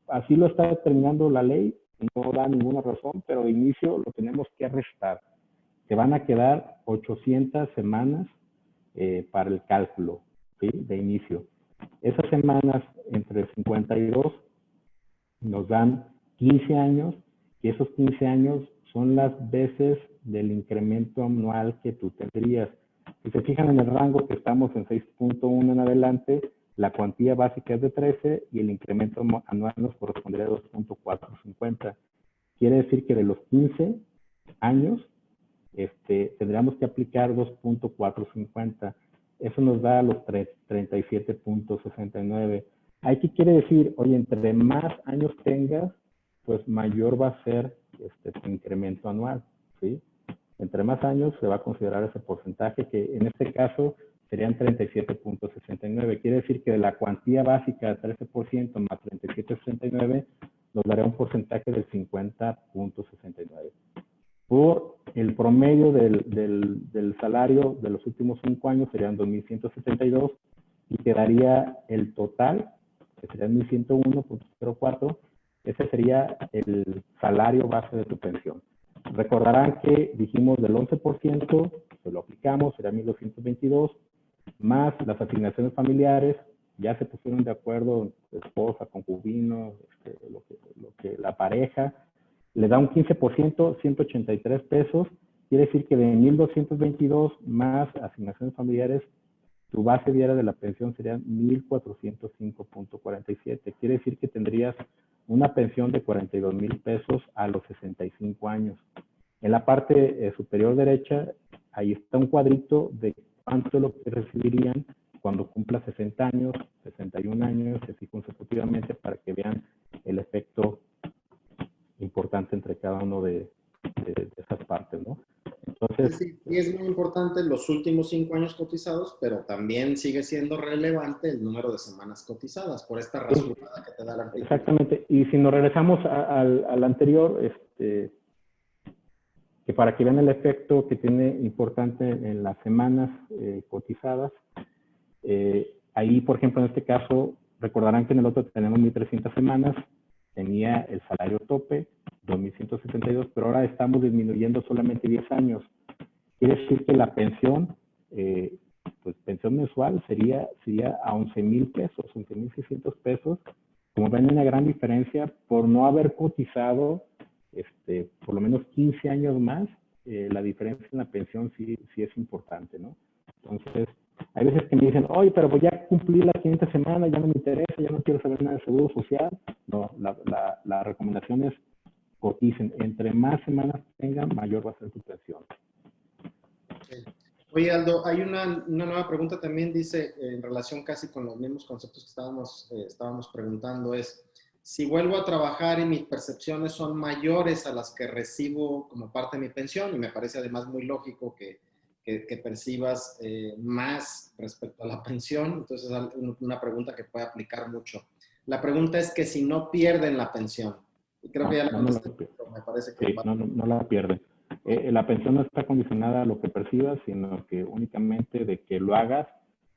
Así lo está determinando la ley, no da ninguna razón, pero de inicio lo tenemos que restar. Te van a quedar 800 semanas para el cálculo, ¿sí? De inicio. Esas semanas entre 52 nos dan 15 años, y esos 15 años son las veces del incremento anual que tú tendrías. Si se fijan en el rango que estamos en 6.1 en adelante, la cuantía básica es de 13 y el incremento anual nos correspondería a 2.450. Quiere decir que de los 15 años tendríamos que aplicar 2.450. Eso nos da los 37.69. ¿Qué quiere decir? Oye, entre más años tengas, pues mayor va a ser tu incremento anual, ¿sí? Entre más años se va a considerar ese porcentaje, que en este caso serían 37.69. Quiere decir que de la cuantía básica de 13% más 37.69 nos daría un porcentaje del 50.69. Por el promedio del salario de los últimos 5 años serían 2.172 y quedaría el total, que sería 1.101.04. Ese sería el salario base de tu pensión. Recordarán que dijimos del 11%, se lo aplicamos, será 1.222, más las asignaciones familiares, ya se pusieron de acuerdo esposa, concubino, la pareja, le da un 15%, 183 pesos, quiere decir que de 1.222 más asignaciones familiares, tu base diaria de la pensión sería 1.405.47. Quiere decir que tendrías una pensión de 42,000 pesos a los 65 años. En la parte superior derecha, ahí está un cuadrito de cuánto es lo que recibirían cuando cumpla 60 años, 61 años, así consecutivamente, para que vean el efecto importante entre cada uno de esas partes, ¿no? Entonces, sí, es muy importante los últimos 5 años cotizados, pero también sigue siendo relevante el número de semanas cotizadas, por esta rasurada que te da el artículo. Exactamente. Y si nos regresamos al anterior, que para que vean el efecto que tiene importante en las semanas cotizadas, ahí, por ejemplo, en este caso, recordarán que en el otro tenemos 1.300 semanas, tenía el salario tope, 2.172, pero ahora estamos disminuyendo solamente 10 años. Quiere decir que la pensión, pues pensión mensual sería a 11,000 pesos, 11,600 pesos, como ven, una gran diferencia por no haber cotizado por lo menos 15 años más. La diferencia en la pensión sí es importante, ¿no? Entonces, hay veces que me dicen, oye, pero voy a cumplir la siguiente semana, ya no me interesa, ya no quiero saber nada de seguro social. No, la recomendación es coticen. Entre más semanas tengan, mayor va a ser tu pensión. Okay. Oye, Aldo, hay una nueva pregunta también, dice, en relación casi con los mismos conceptos que estábamos preguntando, es, si vuelvo a trabajar y mis percepciones son mayores a las que recibo como parte de mi pensión, y me parece además muy lógico que percibas más respecto a la pensión, entonces es una pregunta que puede aplicar mucho. La pregunta es que si no pierden la pensión, y creo que ya la contesté, me parece que... Sí, no la pierden. La pensión no está condicionada a lo que percibas, sino que únicamente de que lo hagas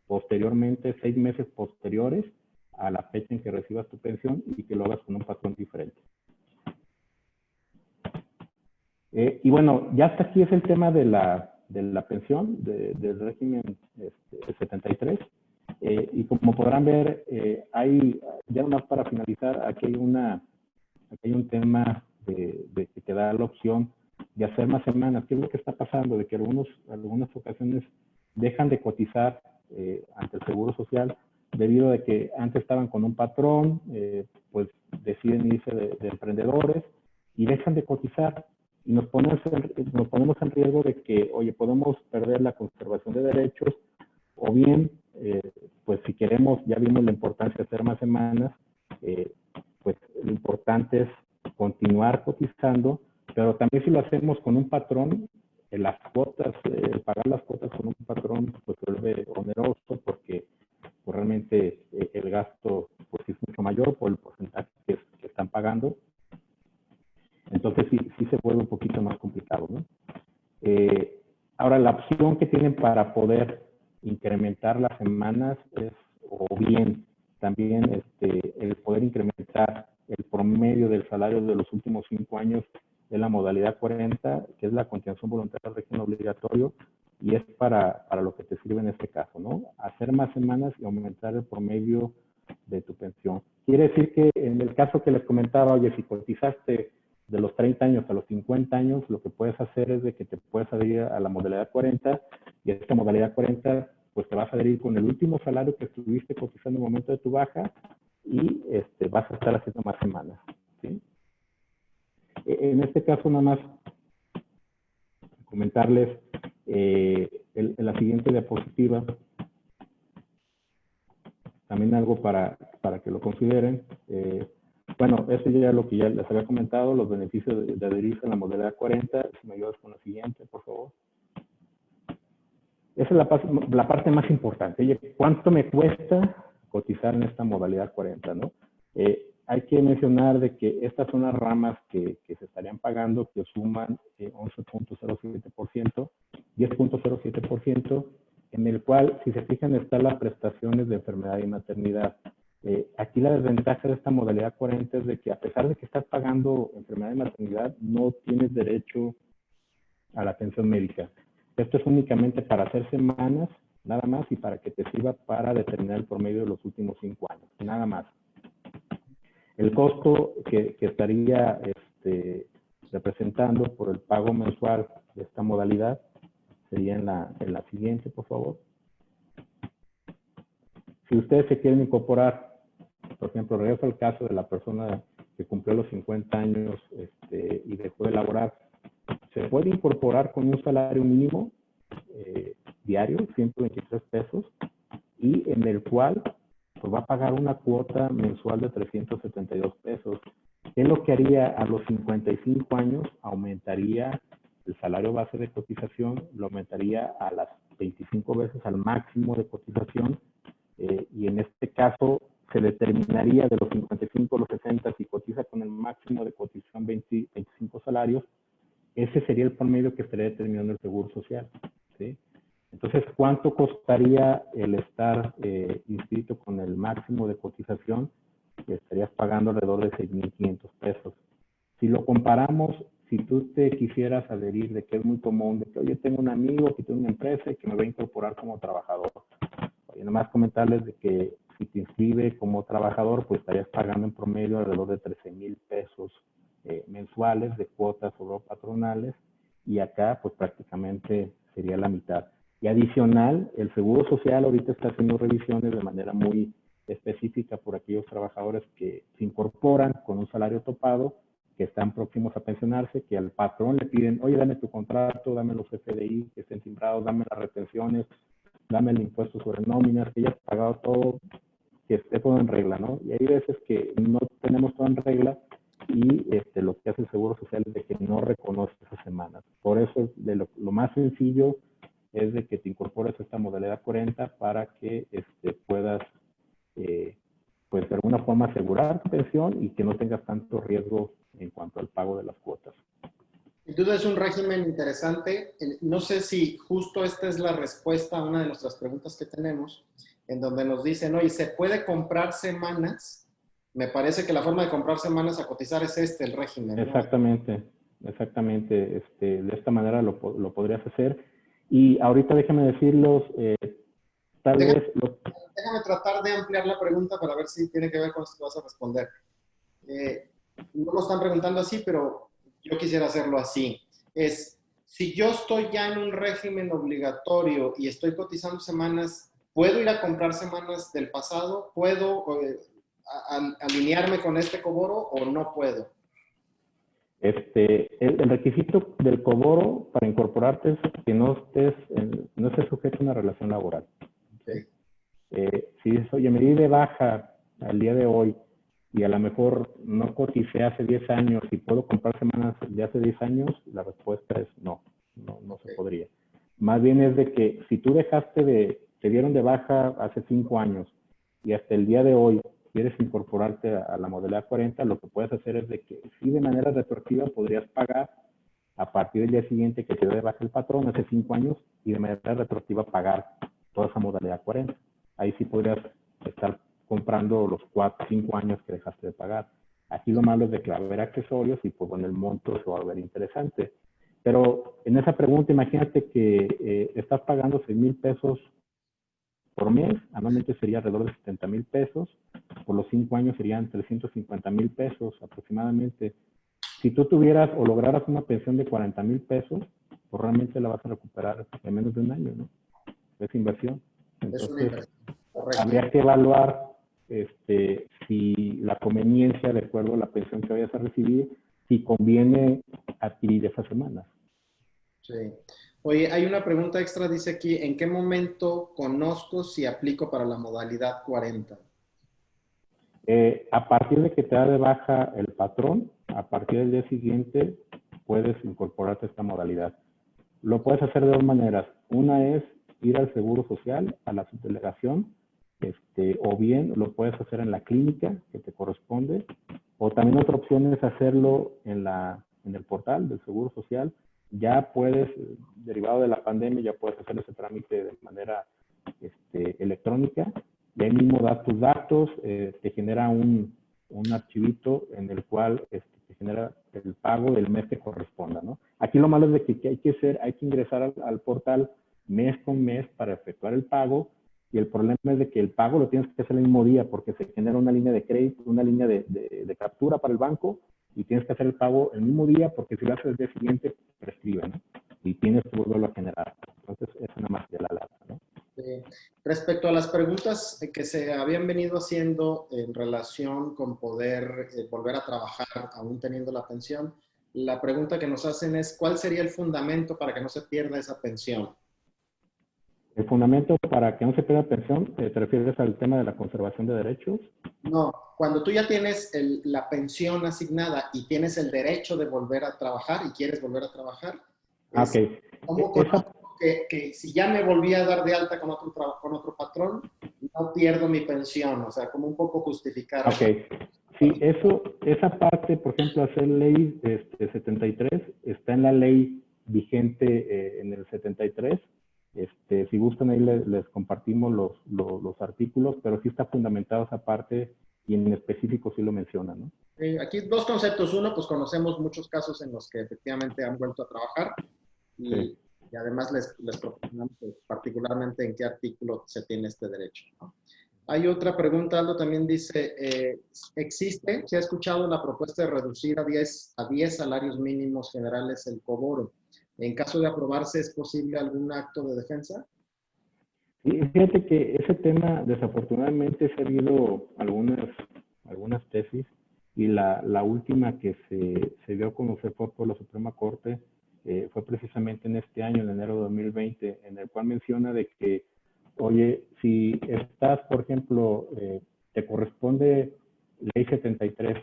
posteriormente, 6 meses posteriores a la fecha en que recibas tu pensión y que lo hagas con un patrón diferente. Y bueno, ya hasta aquí es el tema de la pensión, del régimen 73. Y como podrán ver, hay, ya más para finalizar, aquí hay un tema de que te da la opción de hacer más semanas. ¿Qué es lo que está pasando? De que algunas ocasiones dejan de cotizar ante el Seguro Social debido a que antes estaban con un patrón, pues deciden irse de emprendedores y dejan de cotizar. Y nos ponemos en riesgo de que, oye, podemos perder la conservación de derechos, o bien, pues si queremos, ya vimos la importancia de hacer más semanas, pues lo importante es continuar cotizando, pero también si lo hacemos con un patrón, las cuotas, pagar las cuotas con un patrón, pues se vuelve oneroso porque pues, realmente el gasto pues, es mucho mayor por el porcentaje que están pagando. Entonces sí se vuelve un poquito más complicado, ¿no? Ahora, la opción que tienen para poder incrementar las semanas es, o bien también el poder incrementar el promedio del salario de los últimos 5 años de la modalidad 40, que es la continuación voluntaria del régimen obligatorio, y es para lo que te sirve en este caso, ¿no? Hacer más semanas y aumentar el promedio de tu pensión. Quiere decir que en el caso que les comentaba, oye, si cotizaste de los 30 años a los 50 años, lo que puedes hacer es de que te puedes adherir a la modalidad 40, y esta modalidad 40, pues te vas a adherir con el último salario que estuviste cotizando en el momento de tu baja, y vas a estar haciendo más semanas, ¿sí? En este caso, nada más comentarles en la siguiente diapositiva, también algo para que lo consideren. Bueno, eso ya es lo que ya les había comentado, los beneficios de adherirse a la modalidad 40. Si me ayudas con la siguiente, por favor. Esa es la parte más importante. Oye, ¿cuánto me cuesta cotizar en esta modalidad 40, no? Hay que mencionar de que estas son las ramas que se estarían pagando, que suman 11.07%, 10.07%, en el cual, si se fijan, están las prestaciones de enfermedad y maternidad. Aquí la desventaja de esta modalidad 40 es de que a pesar de que estás pagando enfermedad y maternidad, no tienes derecho a la atención médica. Esto es únicamente para hacer semanas, nada más, y para que te sirva para determinar el promedio de los últimos 5 años, nada más. El costo que estaría representando por el pago mensual de esta modalidad sería en la siguiente, por favor. Si ustedes se quieren incorporar, por ejemplo, regreso al caso de la persona que cumplió los 50 años y dejó de laborar, se puede incorporar con un salario mínimo diario, 123 pesos, y en el cual pues, va a pagar una cuota mensual de 372 pesos. ¿Qué es lo que haría a los 55 años? Aumentaría el salario base de cotización, lo aumentaría a las 25 veces al máximo de cotización, y en este caso se determinaría de los 55 a los 60, si cotiza con el máximo de cotización 25 salarios, ese sería el promedio que estaría determinando el Seguro Social, ¿sí? Entonces, ¿cuánto costaría el estar inscrito con el máximo de cotización? Estarías pagando alrededor de 6.500 pesos. Si lo comparamos, si tú te quisieras adherir, de que es muy común, de que, oye, tengo un amigo que tiene una empresa y que me va a incorporar como trabajador. Oye, nada más comentarles de que si si te inscribe como trabajador, pues estarías pagando en promedio alrededor de 13,000 pesos mensuales de cuotas sobre patronales, y acá pues prácticamente sería la mitad. Y adicional, el Seguro Social ahorita está haciendo revisiones de manera muy específica por aquellos trabajadores que se incorporan con un salario topado, que están próximos a pensionarse, que al patrón le piden, oye, dame tu contrato, dame los FDI que estén timbrados, dame las retenciones, dame el impuesto sobre nóminas, que ya has pagado todo, que esté todo en regla, ¿no? Y hay veces que no tenemos todo en regla y lo que hace el Seguro Social es de que no reconoce esas semanas. Por eso lo más sencillo es de que te incorpores a esta modalidad 40 para que puedas, pues de alguna forma asegurar tu pensión y que no tengas tanto riesgo en cuanto al pago de las cuotas. Sin duda es un régimen interesante. No sé si justo esta es la respuesta a una de nuestras preguntas que tenemos, en donde nos dicen, oye, ¿se puede comprar semanas? Me parece que la forma de comprar semanas a cotizar es el régimen, ¿no? Exactamente, exactamente. De esta manera lo podrías hacer. Y ahorita déjame decirlos, tal vez... Déjame tratar de ampliar la pregunta para ver si tiene que ver con esto que vas a responder. No lo están preguntando así, pero yo quisiera hacerlo así. Si yo estoy ya en un régimen obligatorio y estoy cotizando semanas, ¿puedo ir a comprar semanas del pasado? ¿Puedo alinearme con este Coboro o no puedo? El requisito del Coboro para incorporarte es que no estés sujeto a una relación laboral. Okay. Si dices, oye, me di de baja al día de hoy y a lo mejor no coticé hace 10 años y puedo comprar semanas de hace 10 años, la respuesta es no se podría. Más bien es de que si tú te dieron de baja hace 5 años y hasta el día de hoy quieres incorporarte a la modalidad 40, lo que puedes hacer es de que sí, de manera retroactiva podrías pagar a partir del día siguiente que te dio de baja el patrón hace 5 años y de manera retroactiva pagar toda esa modalidad 40. Ahí sí podrías estar comprando los 4, 5 años que dejaste de pagar. Aquí lo malo es de que va a haber accesorios y pues bueno, el monto se va a ver interesante. Pero en esa pregunta, imagínate que estás pagando 6,000 pesos por mes, anualmente sería alrededor de 70,000 pesos, por los 5 años serían 350,000 pesos aproximadamente. Si tú tuvieras o lograras una pensión de 40,000 pesos, pues realmente la vas a recuperar en menos de un año, ¿no? Es inversión. Entonces, habría que evaluar si la conveniencia, de acuerdo a la pensión que vayas a recibir, si conviene adquirir esas semanas. Sí. Oye, hay una pregunta extra, dice aquí, ¿en qué momento conozco si aplico para la modalidad 40? A partir de que te da de baja el patrón, a partir del día siguiente puedes incorporarte a esta modalidad. Lo puedes hacer de dos maneras. Una es ir al Seguro Social, a la subdelegación, o bien lo puedes hacer en la clínica que te corresponde, o también otra opción es hacerlo en el portal del Seguro Social. Ya puedes, derivado de la pandemia, ya puedes hacer ese trámite de manera electrónica, y ahí mismo das tus datos, te genera un archivito en el cual te genera el pago del mes que corresponda, ¿no? Aquí lo malo es de que hay que ingresar al portal mes con mes para efectuar el pago, y el problema es de que el pago lo tienes que hacer el mismo día porque se genera una línea de crédito, una línea de captura para el banco, y tienes que hacer el pago el mismo día porque si lo haces el día siguiente, prescribe, ¿no? Y tienes que volverlo a generar. Entonces, es una más de la lata, ¿no? Respecto a las preguntas que se habían venido haciendo en relación con poder volver a trabajar aún teniendo la pensión, la pregunta que nos hacen es, ¿cuál sería el fundamento para que no se pierda esa pensión? ¿El fundamento para que no se pierda pensión, te refieres al tema de la conservación de derechos? No, cuando tú ya tienes la pensión asignada y tienes el derecho de volver a trabajar y quieres volver a trabajar, ¿cómo conozco que si ya me volví a dar de alta con otro patrón, no pierdo mi pensión? O sea, como un poco justificar. Ok. Sí, esa parte, por ejemplo, hacer ley 73, está en la ley vigente en el 73. Si gustan, ahí les compartimos los artículos, pero sí está fundamentado esa parte y en específico sí lo menciona, ¿no? Aquí dos conceptos. Uno, pues conocemos muchos casos en los que efectivamente han vuelto a trabajar y además les proporcionamos particularmente en qué artículo se tiene este derecho, ¿no? Hay otra pregunta, Aldo también dice, ¿se ha escuchado la propuesta de reducir a 10 salarios mínimos generales el coboro? En caso de aprobarse, ¿es posible algún acto de defensa? Y fíjate que ese tema, desafortunadamente, se ha habido algunas tesis y la última que se dio a conocer fue por la Suprema Corte, fue precisamente en este año, en enero de 2020, en el cual menciona de que, oye, si estás, por ejemplo, te corresponde ley 73,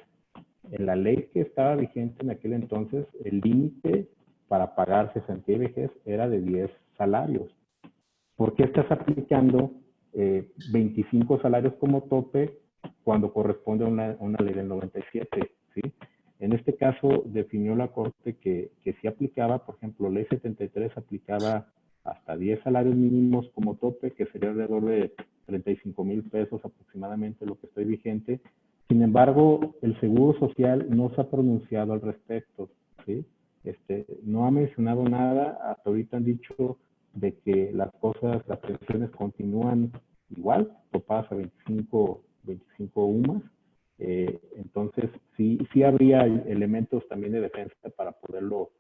en la ley que estaba vigente en aquel entonces, el límite para pagar cesantía y vejez era de 10 salarios. ¿Por qué estás aplicando 25 salarios como tope cuando corresponde a una ley del 97? ¿Sí? En este caso definió la Corte que sí aplicaba, por ejemplo, ley 73 aplicaba hasta 10 salarios mínimos como tope, que sería alrededor de 35,000 pesos aproximadamente lo que estoy vigente. Sin embargo, el Seguro Social no se ha pronunciado al respecto, ¿sí? No ha mencionado nada, hasta ahorita han dicho de que las pensiones continúan igual, topadas a 25 UMAS. Entonces, sí habría elementos también de defensa para poderlo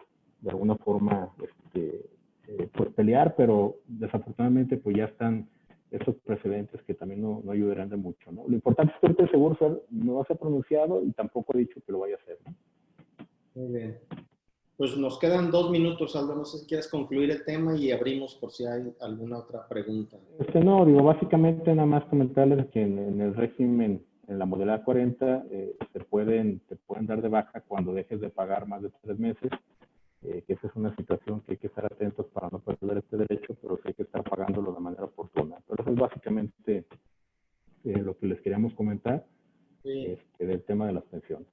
de alguna forma pues pelear, pero desafortunadamente pues ya están esos precedentes que también no ayudarán de mucho, ¿no? Lo importante es que ahorita el Seguro no se ha pronunciado y tampoco ha dicho que lo vaya a hacer, ¿no? Muy bien. Pues nos quedan 2 minutos, Aldo. No sé si quieres concluir el tema y abrimos por si hay alguna otra pregunta. No, digo, básicamente nada más comentarles que en el régimen, en la modalidad 40, te pueden dar de baja cuando dejes de pagar más de 3 meses, que esa es una situación que hay que estar atentos para no perder este derecho, pero sí hay que estar pagándolo de manera oportuna. Pero eso es básicamente lo que les queríamos comentar Sí. del tema de las pensiones.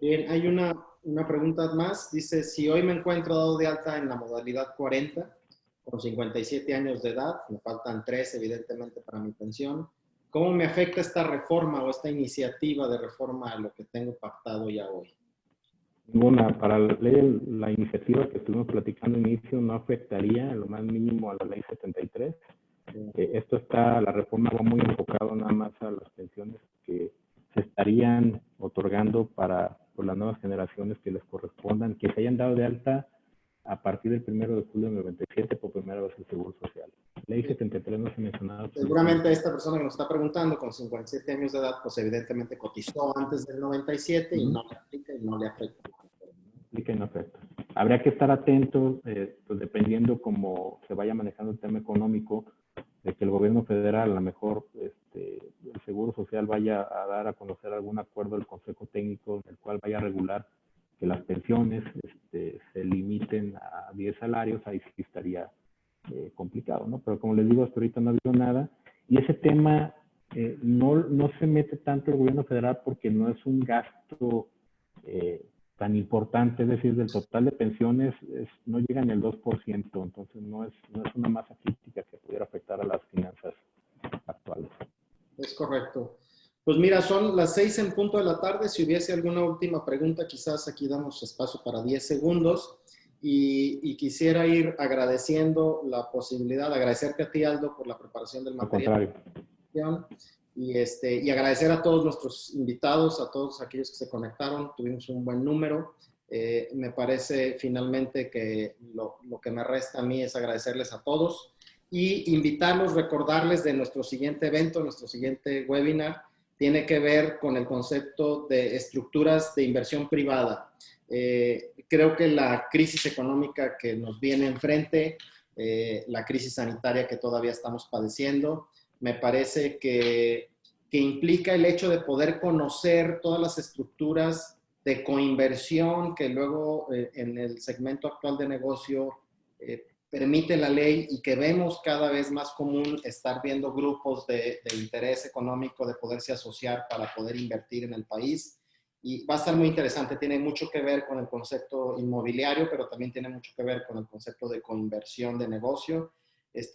Bien, hay una pregunta más. Dice, si hoy me encuentro dado de alta en la modalidad 40, con 57 años de edad, me faltan 3 evidentemente para mi pensión, ¿cómo me afecta esta reforma o esta iniciativa de reforma a lo que tengo pactado ya hoy? Ninguna, para la iniciativa que estuvimos platicando al inicio no afectaría en lo más mínimo a la ley 73. La reforma va muy enfocado nada más a las pensiones que se estarían otorgando para las nuevas generaciones que les correspondan, que se hayan dado de alta a partir del 1 de julio de 97 por primera vez el Seguro Social. Ley 73 no se mencionaba. Seguramente esta persona que nos está preguntando con 57 años de edad, pues evidentemente cotizó antes del 97 y no le aplica y no le afecta. Aplica y no afecta. Habría que estar atentos, pues dependiendo cómo se vaya manejando el tema económico, de que el gobierno federal, a lo mejor el Seguro Social vaya a dar a conocer algún acuerdo del Consejo Técnico en el cual vaya a regular que las pensiones se limiten a 10 salarios, ahí sí estaría complicado, ¿no? Pero como les digo, hasta ahorita no ha habido nada. Y ese tema no se mete tanto el gobierno federal porque no es un gasto tan importante, es decir, del total de pensiones no llega ni el 2%, entonces no es una masa crítica que pudiera afectar a las finanzas actuales. Es correcto. Pues mira, son las 6 en punto de la tarde. Si hubiese alguna última pregunta, quizás aquí damos espacio para 10 segundos. Y quisiera ir agradeciendo la posibilidad, agradecerte a ti, Aldo, por la preparación del material. Y agradecer a todos nuestros invitados, a todos aquellos que se conectaron. Tuvimos un buen número. Me parece finalmente que lo que me resta a mí es agradecerles a todos y invitarlos, recordarles de nuestro siguiente evento, nuestro siguiente webinar. Tiene que ver con el concepto de estructuras de inversión privada. Creo que la crisis económica que nos viene enfrente, la crisis sanitaria que todavía estamos padeciendo, me parece que implica el hecho de poder conocer todas las estructuras de coinversión que luego en el segmento actual de negocio permite la ley y que vemos cada vez más común estar viendo grupos de interés económico de poderse asociar para poder invertir en el país. Y va a estar muy interesante, tiene mucho que ver con el concepto inmobiliario, pero también tiene mucho que ver con el concepto de coinversión de negocio.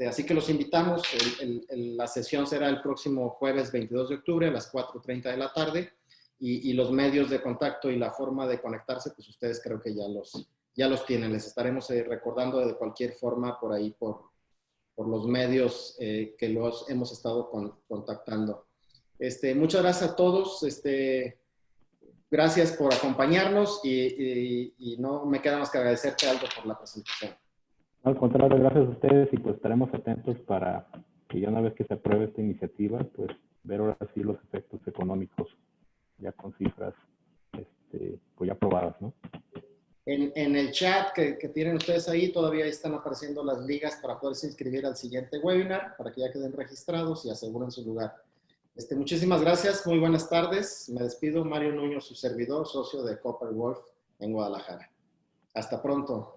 Así que los invitamos, la sesión será el próximo jueves 22 de octubre a las 4:30 de la tarde y los medios de contacto y la forma de conectarse, pues ustedes creo que ya los tienen. Les estaremos recordando de cualquier forma por ahí, por los medios que los hemos estado contactando. Muchas gracias a todos. Gracias por acompañarnos y no me queda más que agradecerte, Aldo, por la presentación. Al contrario, gracias a ustedes y pues estaremos atentos para que ya una vez que se apruebe esta iniciativa, pues ver ahora sí los efectos económicos ya con cifras pues ya aprobadas, ¿no? En el chat que tienen ustedes ahí todavía están apareciendo las ligas para poderse inscribir al siguiente webinar, para que ya queden registrados y aseguren su lugar. Muchísimas gracias, muy buenas tardes. Me despido, Mario Nuño, su servidor, socio de Copper Wolf en Guadalajara. Hasta pronto.